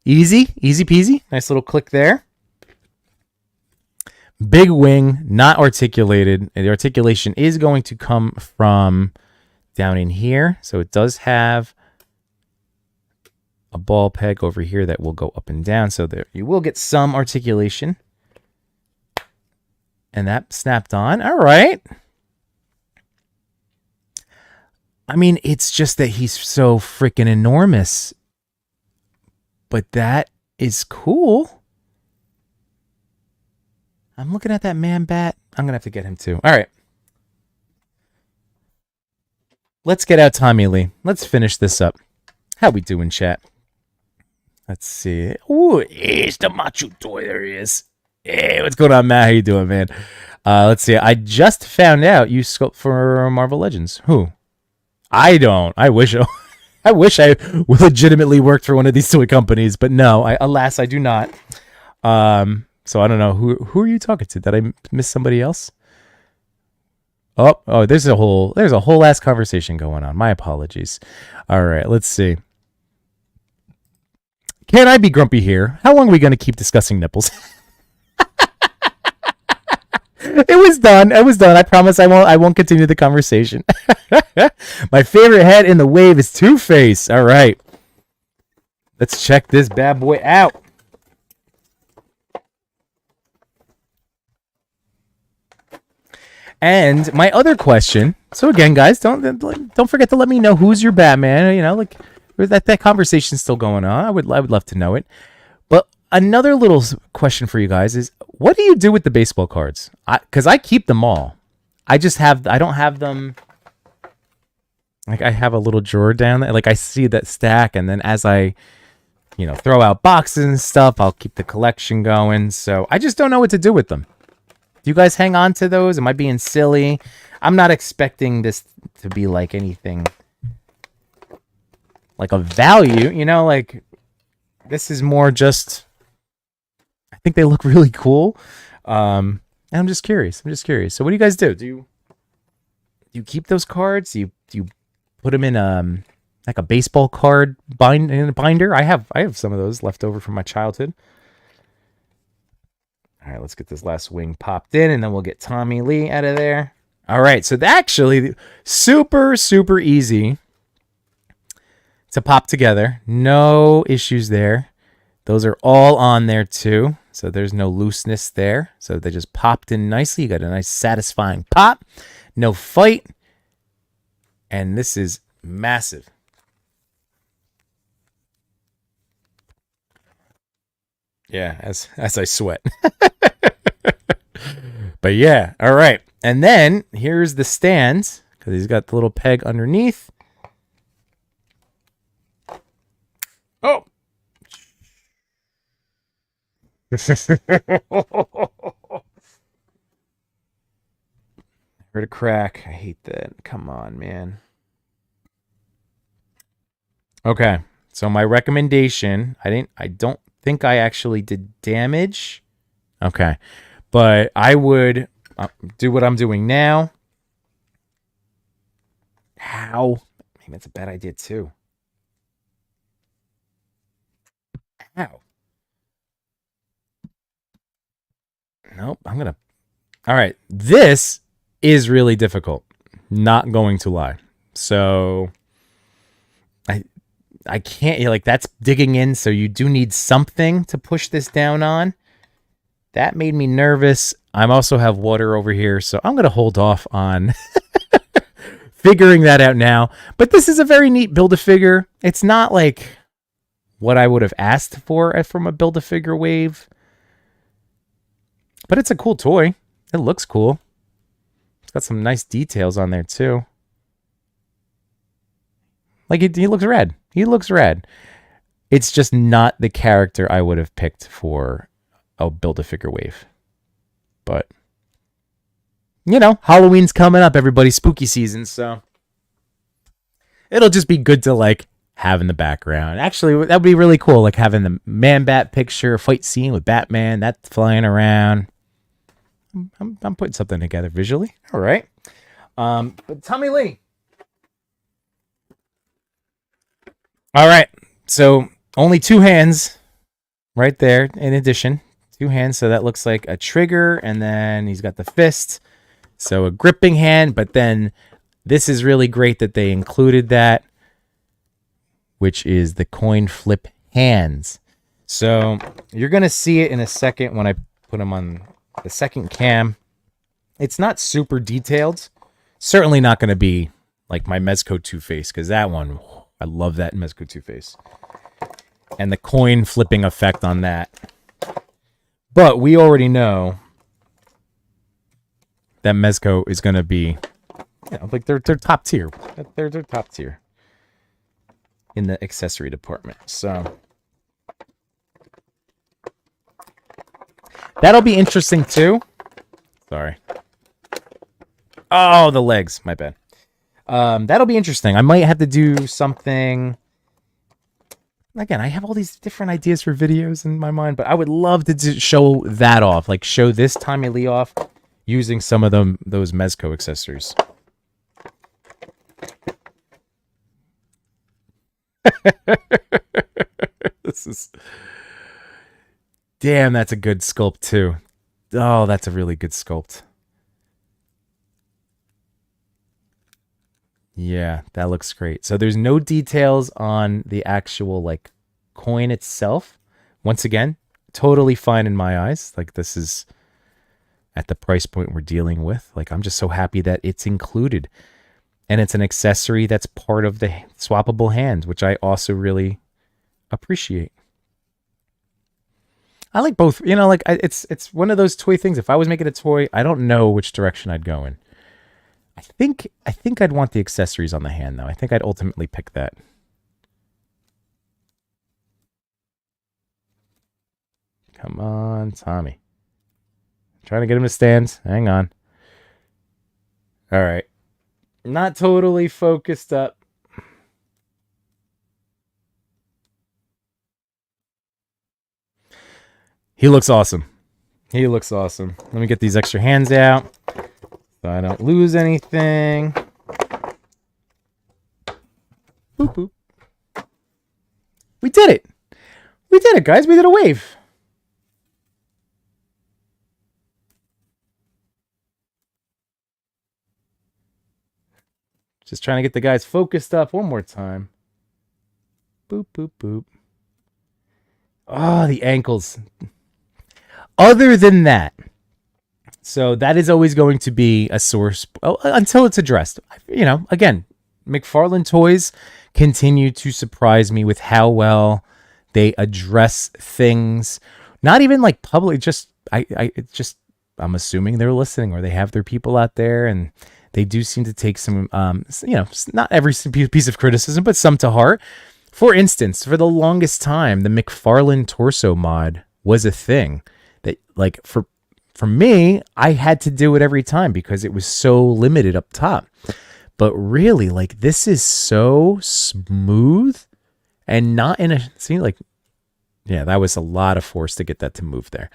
easy peasy. Nice little click there. Big wing, not articulated. The articulation is going to come from down in here. So it does have a ball peg over here that will go up and down. So there you will get some articulation. And that snapped on. All right. I mean, it's just that he's so freaking enormous. But that is cool. I'm looking at that man bat. I'm going to have to get him too. All right. Let's get out Tommy Lee. Let's finish this up. How we doing, chat? Let's see. Ooh, it's the Macho Toy. There he is. Hey, what's going on, Matt? How you doing, man? Let's see. I just found out you sculpt for Marvel Legends. Who? I don't. I wish I legitimately worked for one of these toy companies, but no. Alas, I do not. So I don't know. Who are you talking to? Did I miss somebody else? Oh, there's a whole ass conversation going on. My apologies. All right, let's see. Can I be grumpy here? How long are we going to keep discussing nipples? It was done. I promise I won't continue the conversation. My favorite head in the wave is Two-Face. All right. Let's check this bad boy out. And my other question. So again, guys, don't forget to let me know who's your Batman. You know, like that conversation's still going on. I would love to know it. But another little question for you guys is, what do you do with the baseball cards? Because I keep them all. I don't have them. Like I have a little drawer down there. Like I see that stack, and then as I, throw out boxes and stuff, I'll keep the collection going. So I just don't know what to do with them. Do you guys hang on to those? Am I being silly? I'm not expecting this to be like anything like a value, like this is more just, I think they look really cool. And I'm just curious. So what do you guys do? Do you keep those cards? Do you put them in like a baseball card binder? I have some of those left over from my childhood. All right, let's get this last wing popped in, and then we'll get Tommy Lee out of there. All right, so actually super, super easy to pop together. No issues there. Those are all on there too, so there's no looseness there. So they just popped in nicely. You got a nice satisfying pop. No fight. And this is massive. Yeah, as I sweat. But yeah, all right. And then here's the stand, because he's got the little peg underneath. Oh. Heard a crack. I hate that. Come on, man. Okay. So my recommendation, I don't think I actually did damage. Okay. But I would do what I'm doing now. Ow. Maybe that's a bad idea too. Ow. Nope. All right. This is really difficult. Not going to lie. So I I can't like that's digging in, so you do need something to push this down on. That made me nervous. I also have water over here, so I'm going to hold off on figuring that out now. But this is a very neat Build-A-Figure. It's not like what I would have asked for from a Build-A-Figure wave. But it's a cool toy. It looks cool. It's got some nice details on there, too. Like, he looks rad. He looks rad. It's just not the character I would have picked for a Build-A-Figure wave. But, you know, Halloween's coming up, everybody. Spooky season, so it'll just be good to, like, have in the background. Actually, that would be really cool, like having the Man-Bat picture, fight scene with Batman, that's flying around. I'm putting something together visually. All right. But Tommy Lee. All right. So only 2 hands right there in addition. 2 hands. So that looks like a trigger. And then he's got the fist. So a gripping hand. But then this is really great that they included that, which is the coin flip hands. So you're going to see it in a second when I put them on the second cam. It's not super detailed. Certainly not going to be like my Mezco Two-Face, because that one, I love that Mezco Two-Face. And the coin flipping effect on that. But we already know that Mezco is going to be, you know, like they're top tier. They're top tier in the accessory department. So that'll be interesting too. Sorry. Oh, the legs. My bad. That'll be interesting. I might have to do something. Again, I have all these different ideas for videos in my mind, but I would love to show that off. Like show this Tommy Lee off using some of those Mezco accessories. This is... Damn, that's a good sculpt too. Oh, that's a really good sculpt. Yeah, that looks great. So there's no details on the actual like coin itself. Once again, totally fine in my eyes. Like this is at the price point we're dealing with. Like I'm just so happy that it's included. And it's an accessory that's part of the swappable hand, which I also really appreciate. I like both. You know, like it's one of those toy things. If I was making a toy, I don't know which direction I'd go in. I think I'd want the accessories on the hand, though. I think I'd ultimately pick that. Come on, Tommy. Trying to get him to stand. Hang on. All right. Not totally focused up. He looks awesome. He looks awesome. Let me get these extra hands out so I don't lose anything. Boop, boop. We did it. We did it, guys. We did a wave. Just trying to get the guys focused up one more time. Boop, boop, boop. Oh, the ankles. Other than that, so that is always going to be a source until it's addressed. You know, again, McFarlane Toys continue to surprise me with how well they address things. Not even like public, just I'm assuming they're listening or they have their people out there, and they do seem to take some, you know, not every piece of criticism, but some to heart. For instance, for the longest time, the McFarlane torso mod was a thing that, like, for me, I had to do it every time because it was so limited up top. But really, like, this is so smooth and not in a, see, like, yeah, that was a lot of force to get that to move there.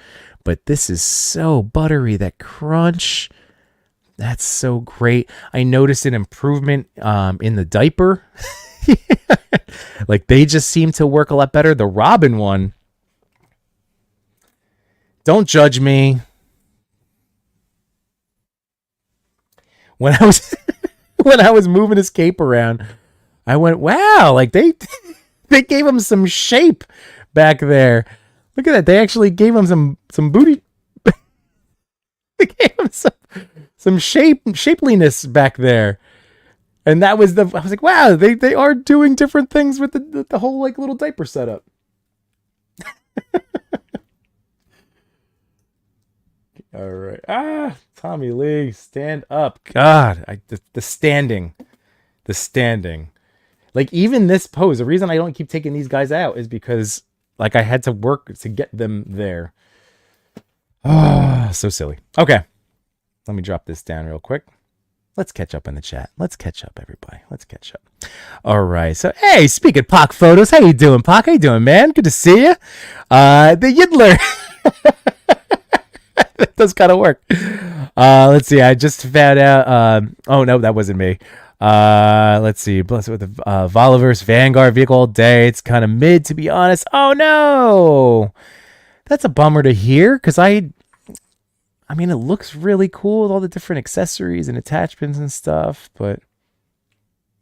But this is so buttery, that crunch. That's so great. I noticed an improvement in the diaper. Like they just seem to work a lot better. The Robin one, don't judge me. When I was when I was moving his cape around, I went, "Wow, like they they gave him some shape back there. Look at that. They actually gave him some booty. They gave him some shapeliness back there." And that was I was like, "Wow, they are doing different things with the whole like little diaper setup." All right. Tommy Lee, stand up. God, the standing. The standing. Like even this pose, the reason I don't keep taking these guys out is because like I had to work to get them there. Ah, so silly. Okay. Let me drop this down real quick. Let's catch up in the chat. Let's catch up, everybody. Let's catch up. All right. So, hey, speaking of Pac photos, how you doing, Pac? How you doing, man? Good to see you. The Yiddler. That does kind of work. Let's see. I just found out. Oh no, that wasn't me. Let's see. Bless it with the Voliverse Vanguard vehicle all day. It's kind of mid, to be honest. Oh no, that's a bummer to hear. Because I mean, it looks really cool with all the different accessories and attachments and stuff. But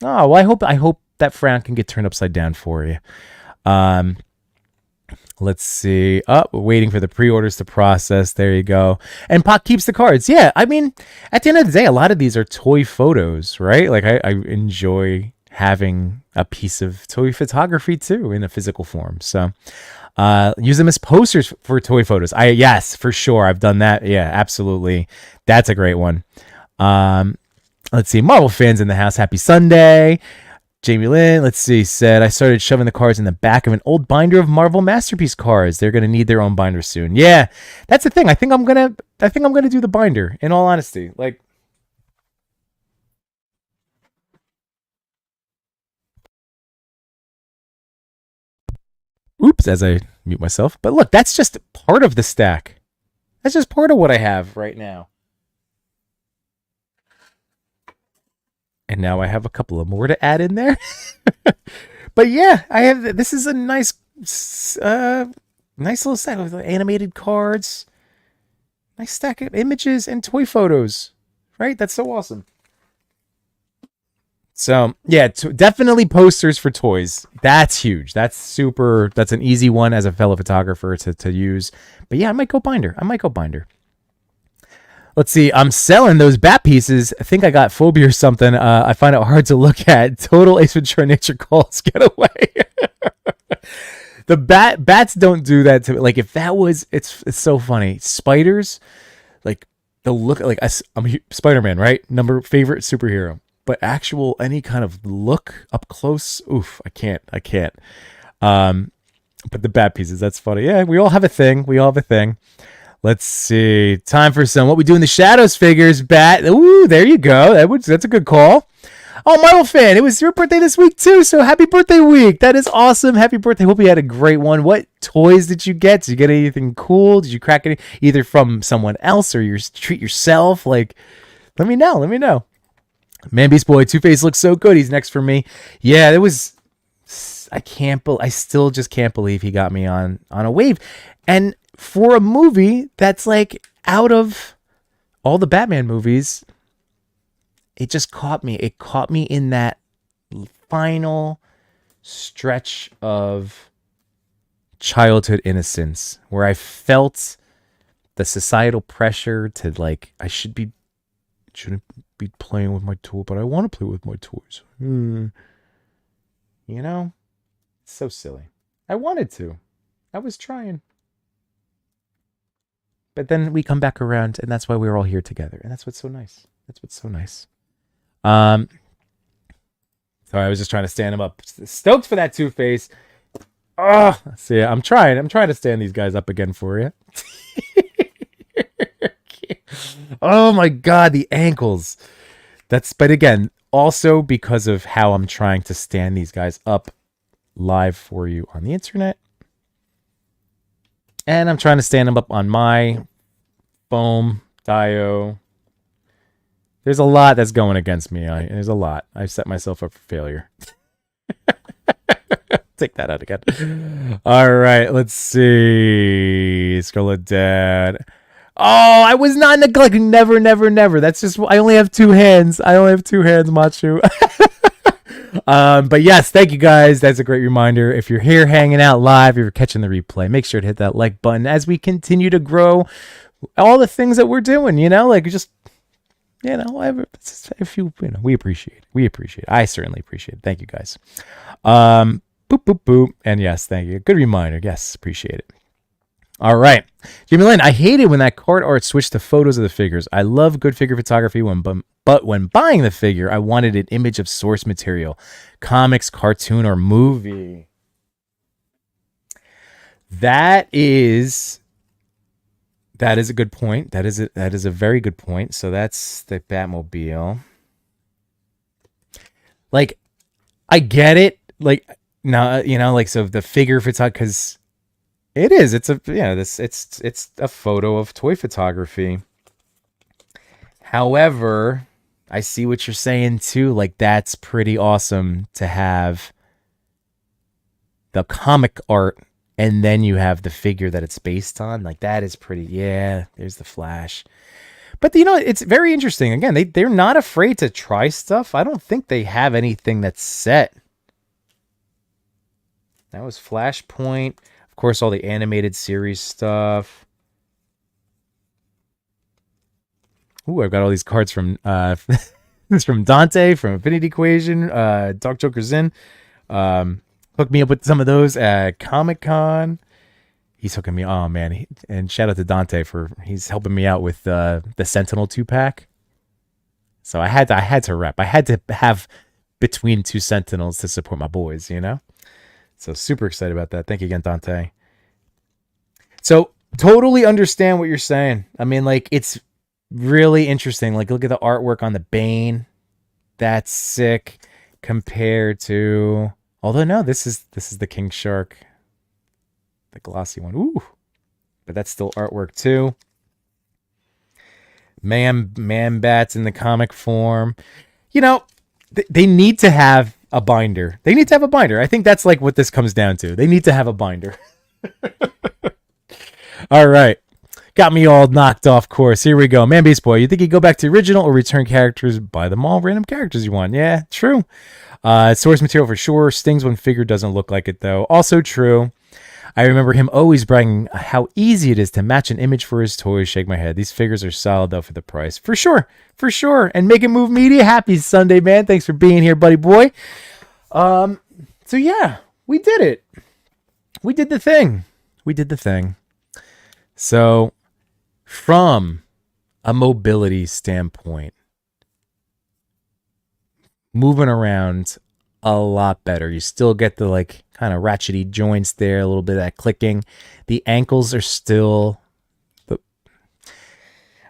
oh, well, I hope that frown can get turned upside down for you. Let's see. We're waiting for the pre-orders to process. There you go. And Pac keeps the cards. Yeah, I mean, at the end of the day, a lot of these are toy photos, right? Like I enjoy having a piece of toy photography too in a physical form. So use them as posters for toy photos. Yes, for sure. I've done that. Yeah, absolutely. That's a great one. Let's see. Marvel fans in the house. Happy Sunday. Jamie Lynn, let's see, said, I started shoving the cards in the back of an old binder of Marvel Masterpiece cards. They're gonna need their own binder soon. Yeah, that's the thing. I think I'm gonna do the binder, in all honesty. Like, oops, as I mute myself. But look, that's just part of the stack. That's just part of what I have right now. And now I have a couple of more to add in there. But yeah, I have. This is a nice little stack with animated cards, nice stack of images and toy photos. Right? That's so awesome. So yeah, definitely posters for toys. That's huge. That's super. That's an easy one as a fellow photographer to use. But yeah, I might go binder. Let's see. I'm selling those bat pieces. I think I got phobia or something. I find it hard to look at. Total Ace Ventura Nature Calls. Get away. The bats don't do that to me. Like if that was, it's so funny. Spiders, like they'll look like I'm Spider-Man, right? Favorite superhero. But actual any kind of look up close, oof, I can't. But the bat pieces, that's funny. Yeah, we all have a thing. Let's see. Time for some What We Do in the Shadows figures. Bat. Ooh, there you go. That's a good call. Oh, Marvel fan, it was your birthday this week too, so happy birthday week. That is awesome. Happy birthday. Hope you had a great one. What toys did you get? Did you get anything cool? Did you crack any either from someone else or you treat yourself? Like, let me know. Man Beast Boy, Two-Face looks so good. He's next for me. Yeah, it was. I still just can't believe he got me on a wave. And for a movie that's like out of all the Batman movies, it just caught me. It caught me in that final stretch of childhood innocence where I felt the societal pressure to like, shouldn't be playing with my toy, but I want to play with my toys. You know, it's so silly. I wanted to. I was trying. But then we come back around, and that's why we're all here together. And that's what's so nice. Sorry, I was just trying to stand him up. Stoked for that Two-Face. Oh, see, I'm trying to stand these guys up again for you. Oh my God, the ankles. But again, also because of how I'm trying to stand these guys up live for you on the internet. And I'm trying to stand them up on my foam Dio There's a lot that's going against me. There's a lot. I've set myself up for failure. Take that out again. All right, let's see. Scarlet Dad. Oh, I was not neglecting. Never, never, never. That's just, I only have 2 hands. Machu. But yes, thank you guys. That's a great reminder. If you're here hanging out live, if you're catching the replay, make sure to hit that like button as we continue to grow all the things that we're doing, like just, if you, we appreciate it. We appreciate it. I certainly appreciate it. Thank you guys. Boop, boop, boop. And yes, thank you. Good reminder. Yes, appreciate it. All right. Jimmy Lynn, I hated when that card art switched to photos of the figures. I love good figure photography, but when buying the figure, I wanted an image of source material, comics, cartoon, or movie. That is a good point. That is a very good point. So that's the Batmobile. Like, I get it. Like, no, so the figure photography, because it is. It's a photo of toy photography. However, I see what you're saying too. Like, that's pretty awesome to have the comic art and then you have the figure that it's based on. Like, that is pretty. Yeah, there's the Flash. But it's very interesting. Again, they're not afraid to try stuff. I don't think they have anything that's set. That was Flashpoint. Of course, all the animated series stuff. Ooh, I've got all these cards from from Dante, from Infinity Equation, Dark Joker's in. Hook me up with some of those at Comic-Con. He's hooking me. Oh man! And shout out to Dante he's helping me out with the Sentinel 2-pack. So I had to rep. I had to have between 2 Sentinels to support my boys. So super excited about that. Thank you again, Dante. So totally understand what you're saying. I mean, like, it's really interesting. Like, look at the artwork on the Bane. That's sick compared to. Although no, this is the King Shark, the glossy one. Ooh, but that's still artwork too. Man bats in the comic form. They need to have a binder. I think that's like what this comes down to. They need to have a binder. All right. Got me all knocked off course. Here we go. Man Beast Boy, you think you go back to original or return characters? Buy them all. Random characters you want. Yeah, true. Source material for sure. Stings when figure doesn't look like it, though. Also true. I remember him always bragging how easy it is to match an image for his toys. Shake my head. These figures are solid, though, for the price. For sure. For sure. And Make It Move Media, happy Sunday, man. Thanks for being here, buddy boy. So, yeah, we did it. We did the thing. So, from a mobility standpoint, moving around a lot better. You still get the like kind of ratchety joints there, a little bit of that clicking. The ankles are still. But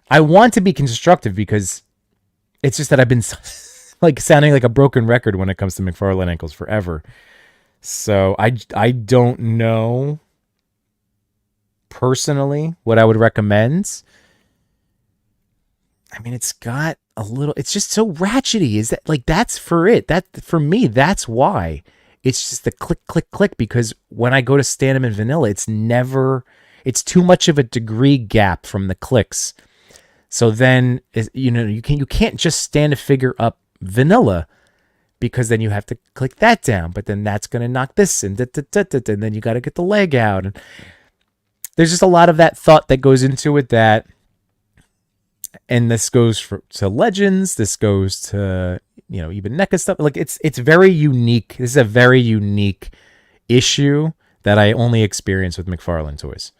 I want to be constructive because it's just that I've been like sounding like a broken record when it comes to McFarlane ankles forever. So I don't know personally what I would recommend. I mean, it's got a little, it's just so ratchety. Is that like, that's for it. That for me, that's why it's just the click, click, click, because when I go to stand them in vanilla, it's too much of a degree gap from the clicks. So then, you can't just stand a figure up vanilla because then you have to click that down, but then that's going to knock this in, and then you got to get the leg out. And there's just a lot of that thought that goes into it and this goes to Legends. This goes to, even NECA stuff. Like it's very unique. This is a very unique issue that I only experience with McFarlane toys.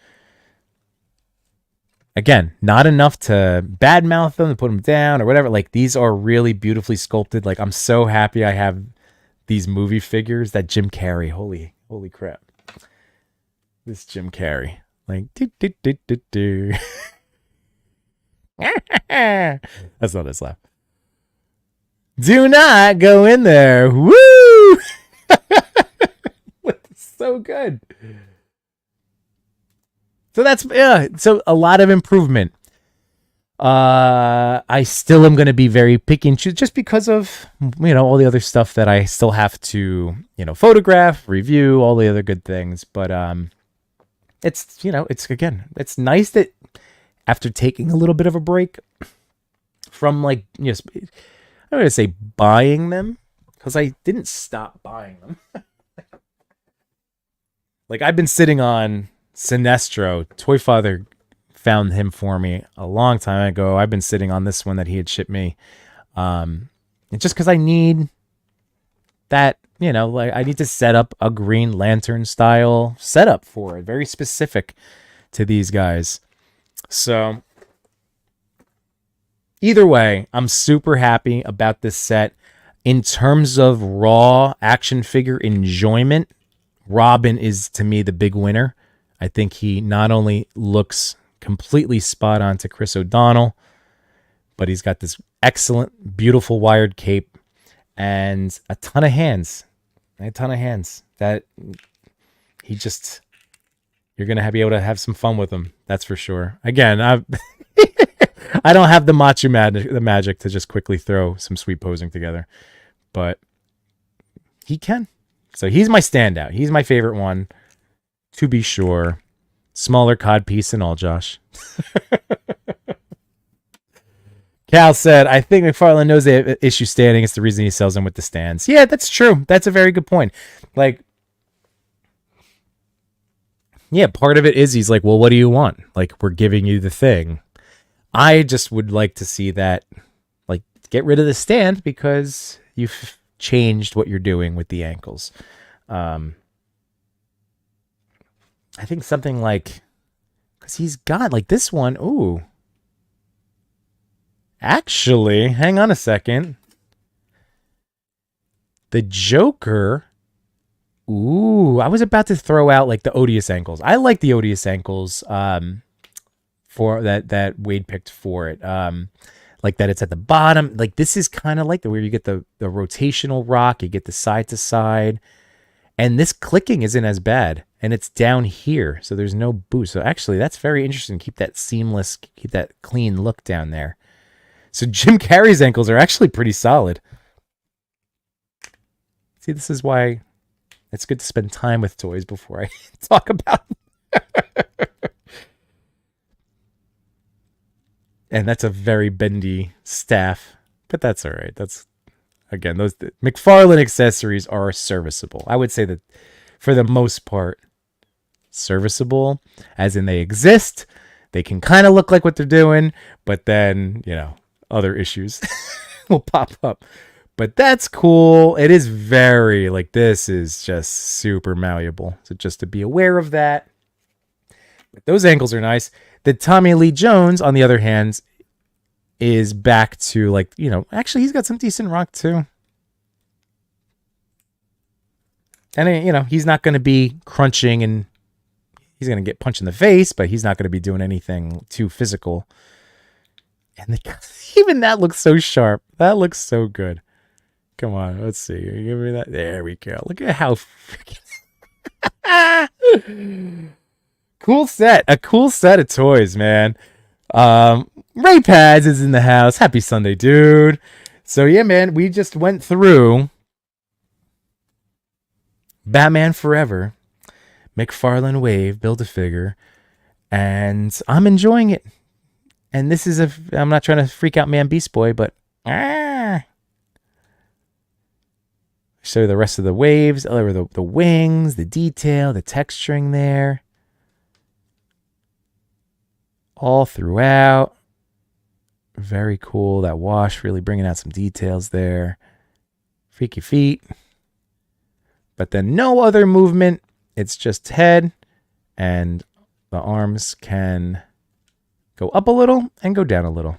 Again, not enough to badmouth them, to put them down or whatever. Like, these are really beautifully sculpted. Like, I'm so happy I have these movie figures. That Jim Carrey, holy crap. This Jim Carrey. Like, do. That's not his laugh. Do not go in there. Woo! So good. So that's so a lot of improvement. I still am going to be very picky and choose just because of, all the other stuff that I still have to, photograph, review, all the other good things. But it's nice that after taking a little bit of a break from like, I'm going to say buying them because I didn't stop buying them. Like I've been sitting on Sinestro. Toy Father found him for me a long time ago. I've been sitting on this one that he had shipped me. And just because I need that, like I need to set up a Green Lantern style setup for it, very specific to these guys. So either way, I'm super happy about this set. In terms of raw action figure enjoyment, Robin is to me the big winner. I think he not only looks completely spot on to Chris O'Donnell, but he's got this excellent, beautiful wired cape and a ton of hands. That you're going to be able to have some fun with him. That's for sure. Again, I don't have the magic to just quickly throw some sweet posing together, but he can. So he's my standout. He's my favorite one, to be sure. Smaller cod piece and all, Josh. Cal said, I think McFarlane knows they have issue standing. It's the reason he sells them with the stands. Yeah, that's true. That's a very good point. Like, yeah, part of it is he's like, well, what do you want? Like, we're giving you the thing. I just would like to see that, like, get rid of the stand because you've changed what you're doing with the ankles. I think something like, because he's got like this one. Ooh, actually, hang on a second. The Joker. Ooh, I was about to throw out like the Odious ankles. I like the Odious ankles. For that Wade picked for it. Like that it's at the bottom. Like this is kind of like where you get the rotational rock, you get the side to side, and this clicking isn't as bad, and it's down here, so there's no boost. So actually, that's very interesting. Keep that seamless, keep that clean look down there. So Jim Carrey's ankles are actually pretty solid. See, this is why it's good to spend time with toys before I talk about them. And that's a very bendy staff, but that's all right. That's, again, those McFarlane accessories are serviceable. I would say that for the most part, serviceable, as in they exist. They can kind of look like what they're doing, but then, other issues will pop up. But that's cool. It is very, like, this is just super malleable. So just to be aware of that. But those ankles are nice. The Tommy Lee Jones, on the other hand, is back to, like, actually he's got some decent rock too. And, he's not going to be crunching and he's going to get punched in the face, but he's not going to be doing anything too physical. And even that looks so sharp. That looks so good. Come on, let's see. Give me that. There we go. Look at how freaking cool set. A cool set of toys, man. Ray Pads is in the house. Happy Sunday, dude. So yeah, man, we just went through Batman Forever, McFarlane Wave, Build-A-Figure, and I'm enjoying it. And this is I'm not trying to freak out Man Beast Boy, but show you the rest of the waves, or the wings, the detail, the texturing there. All throughout. Very cool. That wash really bringing out some details there. Freaky feet. But then no other movement. It's just head, and the arms can go up a little and go down a little.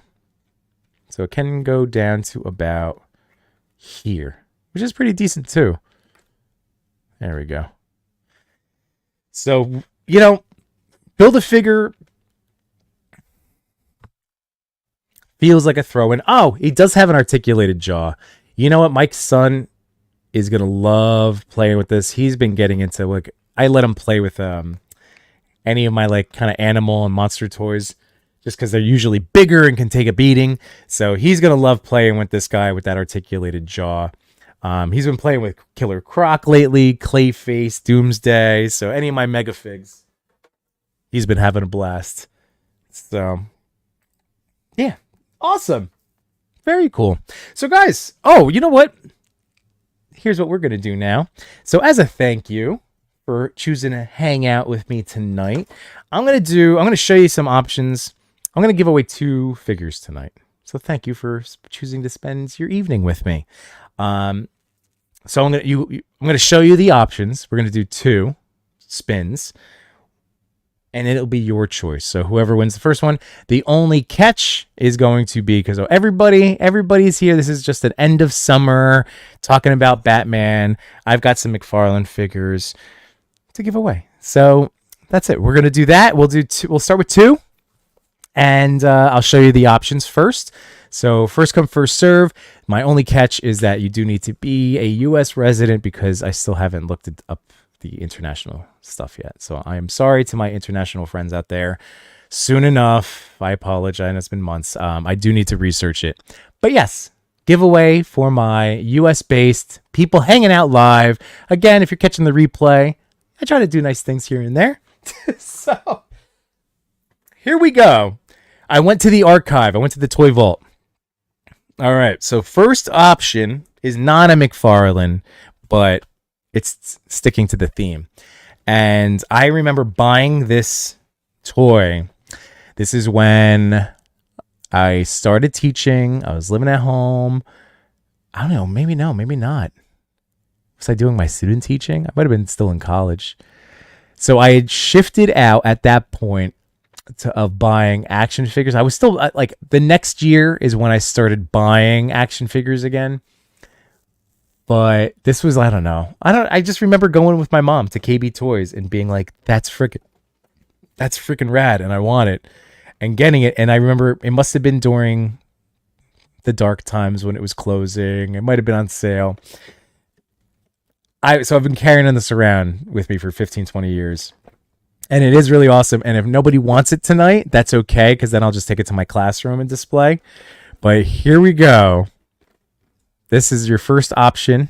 So it can go down to about here, which is pretty decent too. There we go. So, Build-A-Figure feels like a throw-in. Oh, he does have an articulated jaw. You know what? Mike's son is going to love playing with this. He's been getting into, I let him play with any of my kind of animal and monster toys just because they're usually bigger and can take a beating. So he's going to love playing with this guy with that articulated jaw. He's been playing with Killer Croc lately, Clayface, Doomsday. So any of my mega figs, he's been having a blast. So yeah, awesome. Very cool. So guys, oh, you know what? Here's what we're going to do now. So as a thank you for choosing to hang out with me tonight, I'm going to show you some options. I'm going to give away 2 figures tonight. So thank you for choosing to spend your evening with me. So I'm going to show you the options. We're going to do 2 spins, and it'll be your choice. So whoever wins the first one, the only catch is going to be, because everybody's here. This is just an end of summer talking about Batman. I've got some McFarlane figures to give away. So that's it. We're going to do that. We'll start with 2, and I'll show you the options first. So first come, first serve. My only catch is that you do need to be a U.S. resident, because I still haven't looked up the international stuff yet. So I am sorry to my international friends out there. Soon enough. I apologize. It's been months. I do need to research it. But yes, giveaway for my US-based people hanging out live. Again, if you're catching the replay, I try to do nice things here and there. So here we go. I went to the archive. I went to the Toy Vault. All right. So first option is not a McFarlane, but it's sticking to the theme. And I remember buying this toy. This is when I started teaching. I was living at home. I don't know. Maybe no, maybe not. Was I doing my student teaching? I might have been still in college. So I had shifted out at that point of buying action figures. I was still like, the next year is when I started buying action figures again. But this was, I don't know. I just remember going with my mom to KB Toys and being like, that's freaking rad, and I want it, and getting it. And I remember it must have been during the dark times when it was closing. It might have been on sale. So I've been carrying this around with me for 15, 20 years. And it is really awesome. And if nobody wants it tonight, that's okay, because then I'll just take it to my classroom and display. But here we go. This is your first option.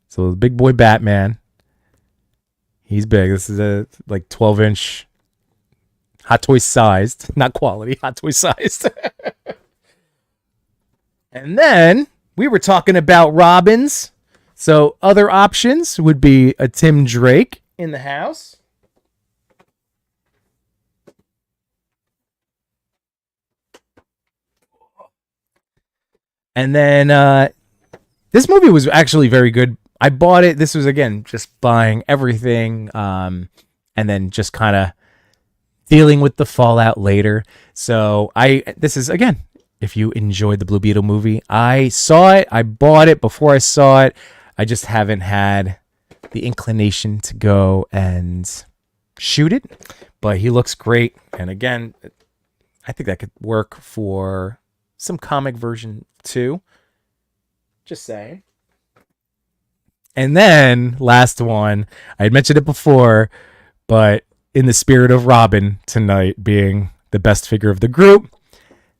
So the big boy Batman. He's big. This is a like 12-inch Hot Toy sized. Not quality, Hot Toy sized. And then we were talking about Robins. So other options would be a Tim Drake in the house. And then this movie was actually very good. I bought it. This was, again, just buying everything and then just kind of dealing with the fallout later. So this is, again, if you enjoyed the Blue Beetle movie, I saw it. I bought it before I saw it. I just haven't had the inclination to go and shoot it. But he looks great. And again, I think that could work for some comic version too. Just saying. And then last one, I had mentioned it before, but in the spirit of Robin tonight being the best figure of the group,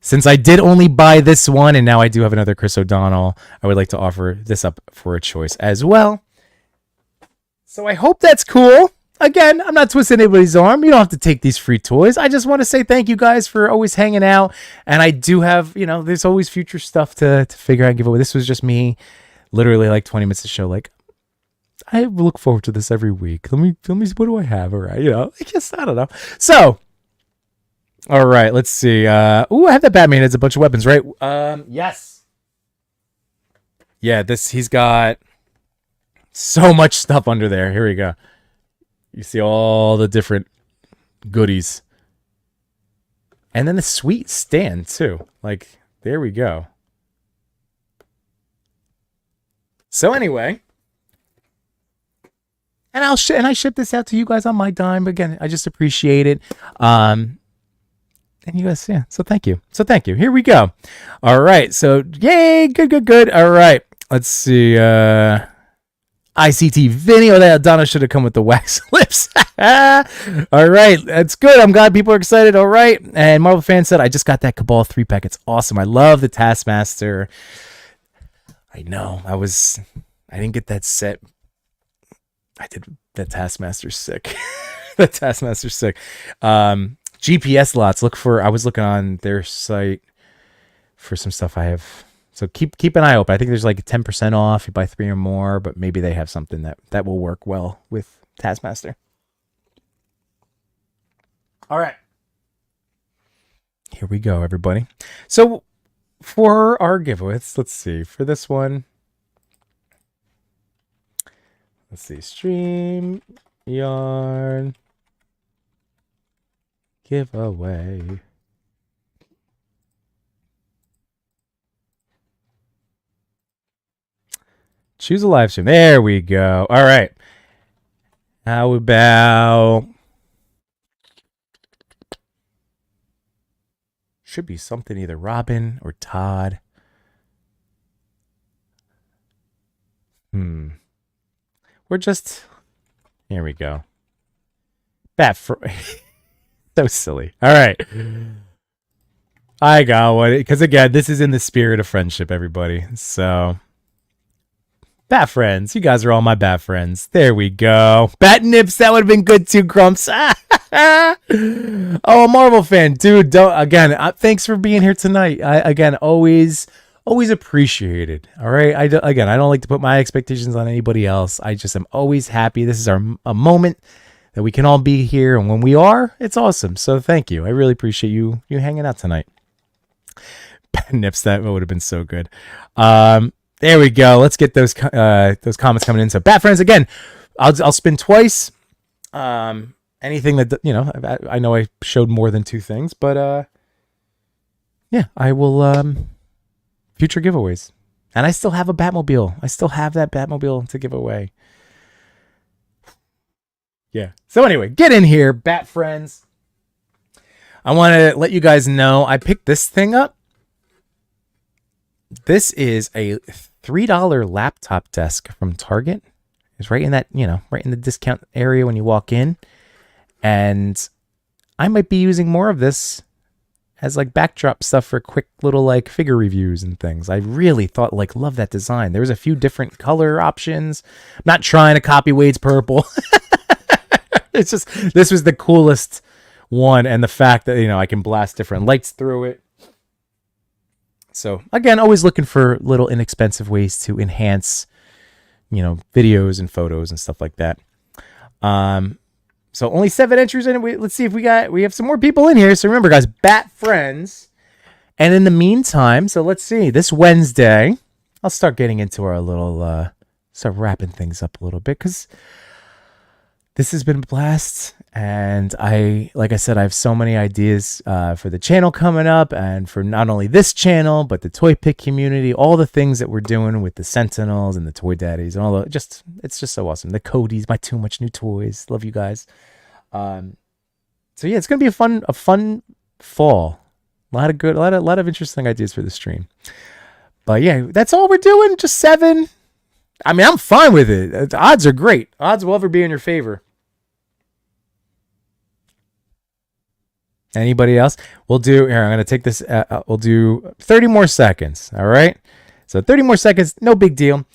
since I did only buy this one and now I do have another Chris O'Donnell, I would like to offer this up for a choice as well. So I hope that's cool. Again, I'm not twisting anybody's arm. You don't have to take these free toys. I just want to say thank you guys for always hanging out. And I do have, there's always future stuff to figure out and give away. This was just me, literally like 20 minutes to show. Like, I look forward to this every week. Let me, what do I have? All right. I don't know. So, all right, let's see. I have that Batman. It's a bunch of weapons, right? Yes. Yeah, he's got so much stuff under there. Here we go. You see all the different goodies. And then the sweet stand, too. Like, there we go. So anyway. And I ship this out to you guys on my dime. Again, I just appreciate it. And you guys, yeah. So thank you. Here we go. All right. So, yay. Good. All right. Let's see. ICT Vinny. Oh, that Donna should have come with the wax lips. All right, that's good. I'm glad people are excited. All right, and Marvel fan said, I just got that Cabal 3-pack. It's awesome. I love the Taskmaster. I know. I didn't get that set. I did. The Taskmaster's sick. The Taskmaster's sick. GPS lots. I was looking on their site for some stuff I have. So keep an eye open. I think there's like 10% off if you buy 3 or more, but maybe they have something that will work well with Taskmaster. All right. Here we go, everybody. So for our giveaways, let's see. For this one, let's see. Stream Yarn giveaway. Choose a live stream. There we go. All right. How about... Should be something either Robin or Todd. We're just... Here we go. So silly. All right. I got one. Because again, this is in the spirit of friendship, everybody. So... Bat friends. You guys are all my bat friends. There we go. Bat nips. That would have been good too, Grumps. Oh, a Marvel fan. Dude, thanks for being here tonight. Always appreciated. All right. I don't like to put my expectations on anybody else. I just am always happy. This is a moment that we can all be here. And when we are, it's awesome. So thank you. I really appreciate you hanging out tonight. Bat nips. That would have been so good. There we go. Let's get those comments coming in. So, Bat Friends, again, I'll spin twice. Anything that, I know I showed more than 2 things, but yeah, I will future giveaways. And I still have a Batmobile. I still have that Batmobile to give away. Yeah. So anyway, get in here, Bat Friends. I want to let you guys know I picked this thing up. This is a $3 laptop desk from Target. It's right in that, right in the discount area when you walk in. And I might be using more of this as like backdrop stuff for quick little like figure reviews and things. I really thought love that design. There's a few different color options. I'm not trying to copy Wade's purple. It's just, this was the coolest one. And the fact that, I can blast different lights through it. So again, always looking for little inexpensive ways to enhance, videos and photos and stuff like that. So only 7 entries in it. Let's see if we have some more people in here. So remember, guys, Bat Friends. And in the meantime, so let's see, this Wednesday, I'll start getting into our little, start wrapping things up a little bit because this has been a blast. And like I said, I have so many ideas for the channel coming up and for not only this channel, but the Toy Pick community, all the things that we're doing with the Sentinels and the Toy Daddies and all it's just so awesome. The Codys, my Too Much New Toys. Love you guys. So yeah, it's going to be a fun fall. A lot of interesting ideas for the stream. But yeah, that's all we're doing. Just 7. I mean, I'm fine with it. The odds are great. Odds will ever be in your favor. Anybody else? We'll do here. I'm going to take this. We'll do 30 more seconds. All right. So 30 more seconds. No big deal.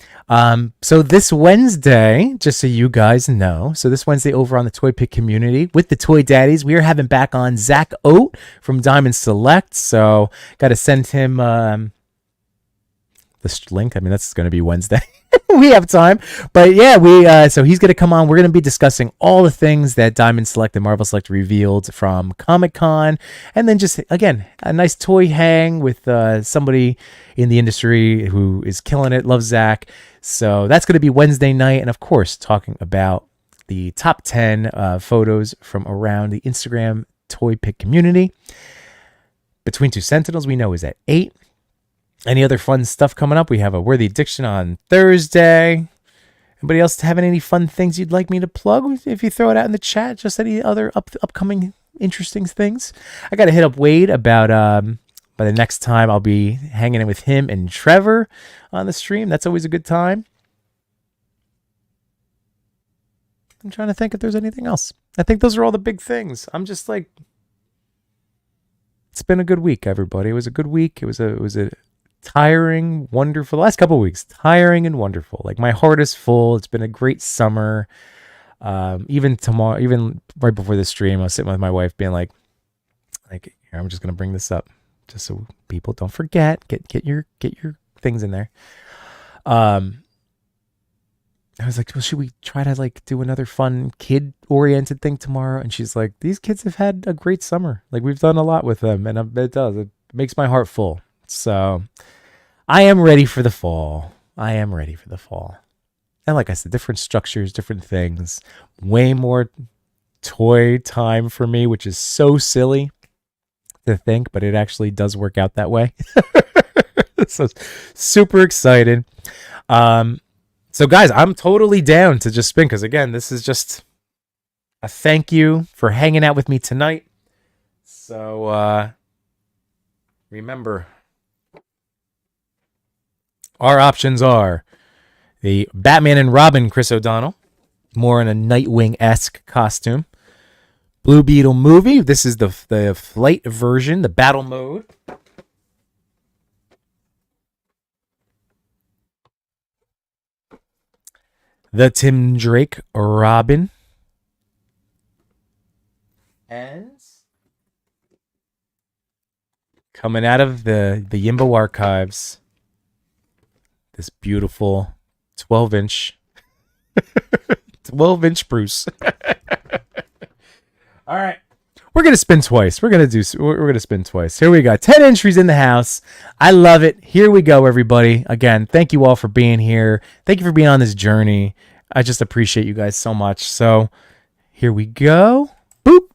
So this Wednesday, just so you guys know, so this Wednesday over on the Toy Pick community with the Toy Daddies, we are having back on Zach Oat from Diamond Select. So got to send him this link. I mean, that's going to be Wednesday. We have time, but yeah, so he's going to come on. We're going to be discussing all the things that Diamond Select and Marvel Select revealed from Comic-Con, and then just again a nice toy hang with somebody in the industry who is killing it. Loves Zach. So that's going to be Wednesday night, and of course talking about the top 10 photos from around the Instagram Toy Pick community. Between Two Sentinels, we know, is at 8. Any other fun stuff coming up? We have a Worthy Addiction on Thursday. Anybody else having any fun things you'd like me to plug? If you throw it out in the chat, just any other upcoming interesting things. I got to hit up Wade about by the next time I'll be hanging in with him and Trevor on the stream. That's always a good time. I'm trying to think if there's anything else. I think those are all the big things. I'm just like, it's been a good week, everybody. It was a good week. It was a tiring, wonderful last couple of weeks. Tiring and wonderful. Like my heart is full. It's been a great summer. Even tomorrow, even right before the stream, I was sitting with my wife, being like, here, I'm just gonna bring this up, just so people don't forget. Get your things in there. I was like, well, should we try to like do another fun kid-oriented thing tomorrow? And she's like, these kids have had a great summer. Like we've done a lot with them, and it makes my heart full. So I am ready for the fall. And like I said, different structures, different things, way more toy time for me, which is so silly to think, but it actually does work out that way. So super excited. So guys, I'm totally down to just spin, because again, this is just a thank you for hanging out with me tonight. So remember, our options are the Batman and Robin Chris O'Donnell, more in a Nightwing-esque costume. Blue Beetle movie. This is the flight version, the battle mode. The Tim Drake Robin. And coming out of the Yimbo archives, this beautiful 12-inch Bruce. All right. We're going to spin twice. We're going to spin twice. Here we go. 10 entries in the house. I love it. Here we go, everybody. Again, thank you all for being here. Thank you for being on this journey. I just appreciate you guys so much. So here we go. Boop.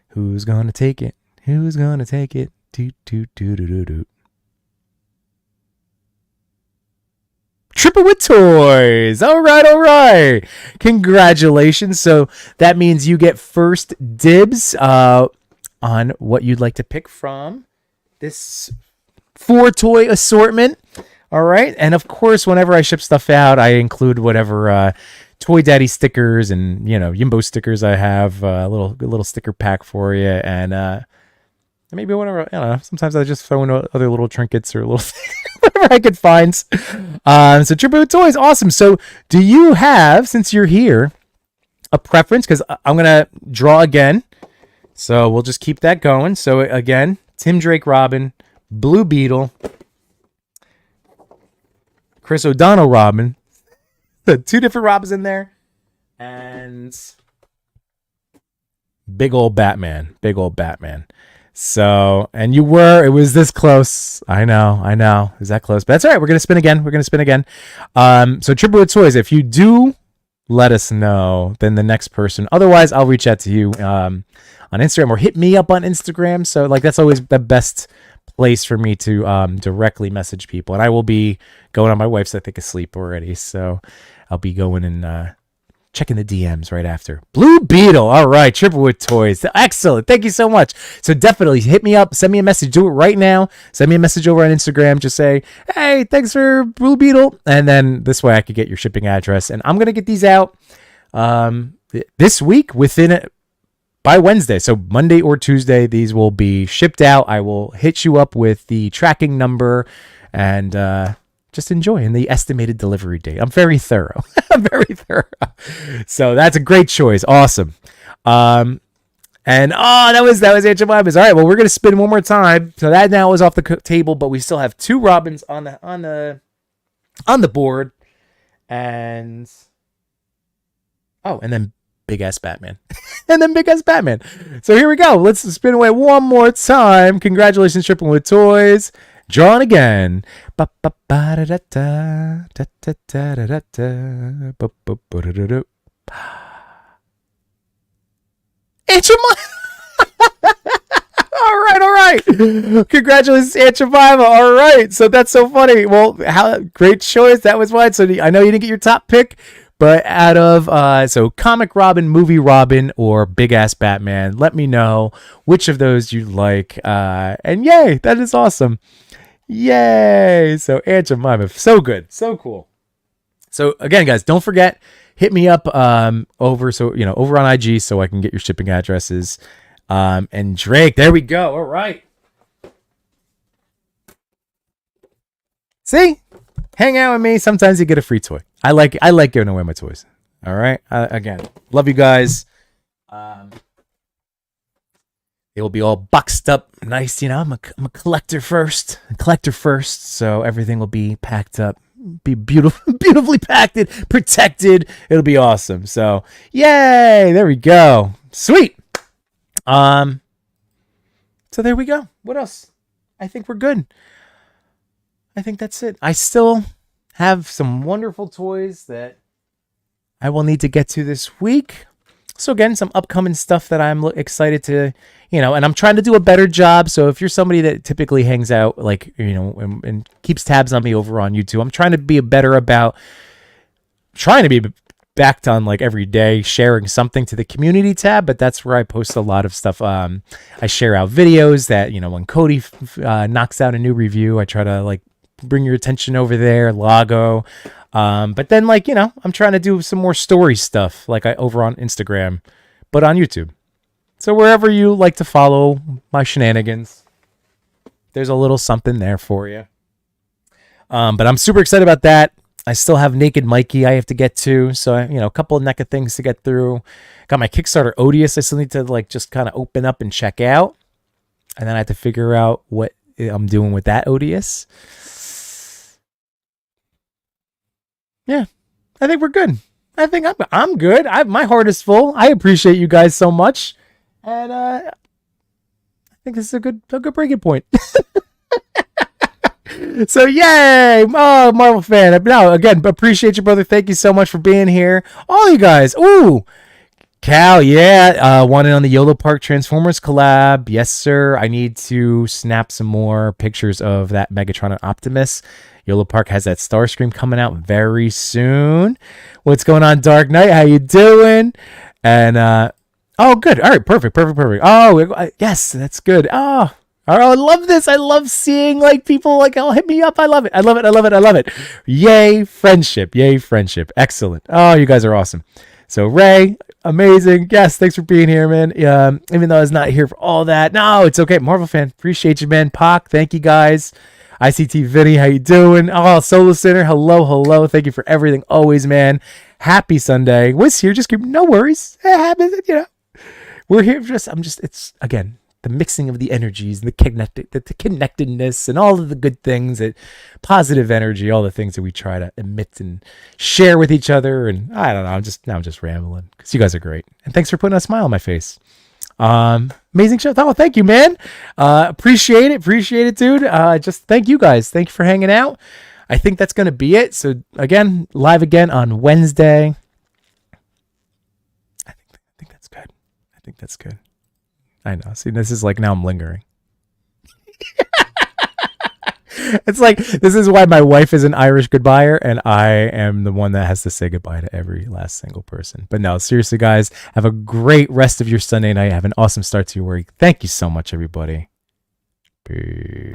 Who's going to take it? Who's going to take it? Doot, doot, doot, doot, doot, doot. Triple with toys. All right. Congratulations. So that means you get first dibs on what you'd like to pick from this 4-toy assortment. All right. And of course, whenever I ship stuff out, I include whatever Toy Daddy stickers and, Yimbo stickers I have, a little sticker pack for you. And maybe whatever, I don't know. Sometimes I just throw in other little trinkets or little whatever I could find. So Triple with Toys, awesome. So do you have, since you're here, a preference? Because I'm going to draw again. So we'll just keep that going. So again, Tim Drake Robin, Blue Beetle, Chris O'Donnell Robin. The 2 different Robins in there. And big old Batman. So, and it was this close. I know. Is that close? But that's all right. We're going to spin again. So Triple with Toys, if you do let us know, then the next person. Otherwise, I'll reach out to you on Instagram, or hit me up on Instagram. So like, that's always the best place for me to directly message people. And I will be going on, my wife's, I think, asleep already. So I'll be going and checking the DMs right after. Blue Beetle. All right. Triple with Toys. Excellent. Thank you so much. So definitely hit me up. Send me a message. Do it right now. Send me a message over on Instagram. Just say, hey, thanks for Blue Beetle. And then this way I could get your shipping address. And I'm going to get these out this week by Wednesday. So Monday or Tuesday, these will be shipped out. I will hit you up with the tracking number and just enjoy, and the estimated delivery date. I'm very thorough. So that's a great choice. Awesome. And that was Aunt Jemima's. All right, well, we're gonna spin one more time. So that now is off the table, but we still have 2 Robins on the board, and then big ass Batman. So here we go. Let's spin away one more time. Congratulations, Triple with Toys. Drawn again. Aunt Jemima. All right. Congratulations, Aunt Jemima. All right. So that's so funny. Well, great choice. That was mine. So I know you didn't get your top pick, but out of so Comic Robin, Movie Robin, or Big Ass Batman, let me know which of those you like. And yay, that is awesome. Yay. So Aunt Jemima, so good. So cool. So again, guys, don't forget, hit me up over on IG so I can get your shipping addresses. And Drake, there we go. All right. See? Hang out with me. Sometimes you get a free toy. I like giving away my toys. All right. Again, love you guys. It will be all boxed up, nice. I'm a collector first. So everything will be packed up, be beautifully packed, protected. It'll be awesome. So yay! There we go. Sweet. So there we go. What else? I think we're good. I think that's it. I still have some wonderful toys that I will need to get to this week. So again, some upcoming stuff that I'm excited to, and I'm trying to do a better job. So if you're somebody that typically hangs out, and keeps tabs on me over on YouTube, I'm trying to be backed on every day, sharing something to the community tab. But that's where I post a lot of stuff. I share out videos that, when Cody knocks out a new review, I try to bring your attention over there, Lago. But then I'm trying to do some more story stuff over on Instagram, but on YouTube. So wherever you like to follow my shenanigans, there's a little something there for you. But I'm super excited about that. I still have Naked Mikey I have to get to. So, a couple of NECA things to get through. Got my Kickstarter Odious I still need to just kind of open up and check out. And then I have to figure out what I'm doing with that Odious. Yeah, I think we're good. I think I'm good. My heart is full. I appreciate you guys so much, and I think this is a good breaking point. So yay! Oh, Marvel fan. Now again, appreciate you, brother. Thank you so much for being here. All you guys. Ooh, Cal. Yeah, wanted on the YOLO Park Transformers collab. Yes, sir. I need to snap some more pictures of that Megatron and Optimus. YOLO Park has that Starscream coming out very soon. What's going on, Dark Knight? How you doing? And oh, good. All right, perfect. Oh, yes, that's good. Oh, I love this. I love seeing people oh, hit me up. I love it. Yay, friendship. Excellent. Oh, you guys are awesome. So Ray, amazing. Yes, thanks for being here, man. Even though I was not here for all that. No, it's okay. Marvel fan, appreciate you, man. Pac, thank you guys. ICT Vinny, how you doing? Oh, Solo Center, hello. Thank you for everything, always, man. Happy Sunday. Was here, just keep no worries. It happens, We're here. It's again the mixing of the energies and the connectedness and all of the good things, that positive energy, all the things that we try to emit and share with each other. And I don't know. I'm just rambling because you guys are great, and thanks for putting a smile on my face. Amazing show. Oh, thank you, man. Appreciate it, dude. Just thank you guys. Thank you for hanging out. I think that's going to be it. So again, live again on Wednesday. I think that's good. I know. See, this is now I'm lingering. It's this is why my wife is an Irish goodbyer, and I am the one that has to say goodbye to every last single person. But no, seriously, guys, have a great rest of your Sunday night. Have an awesome start to your week. Thank you so much, everybody. Peace.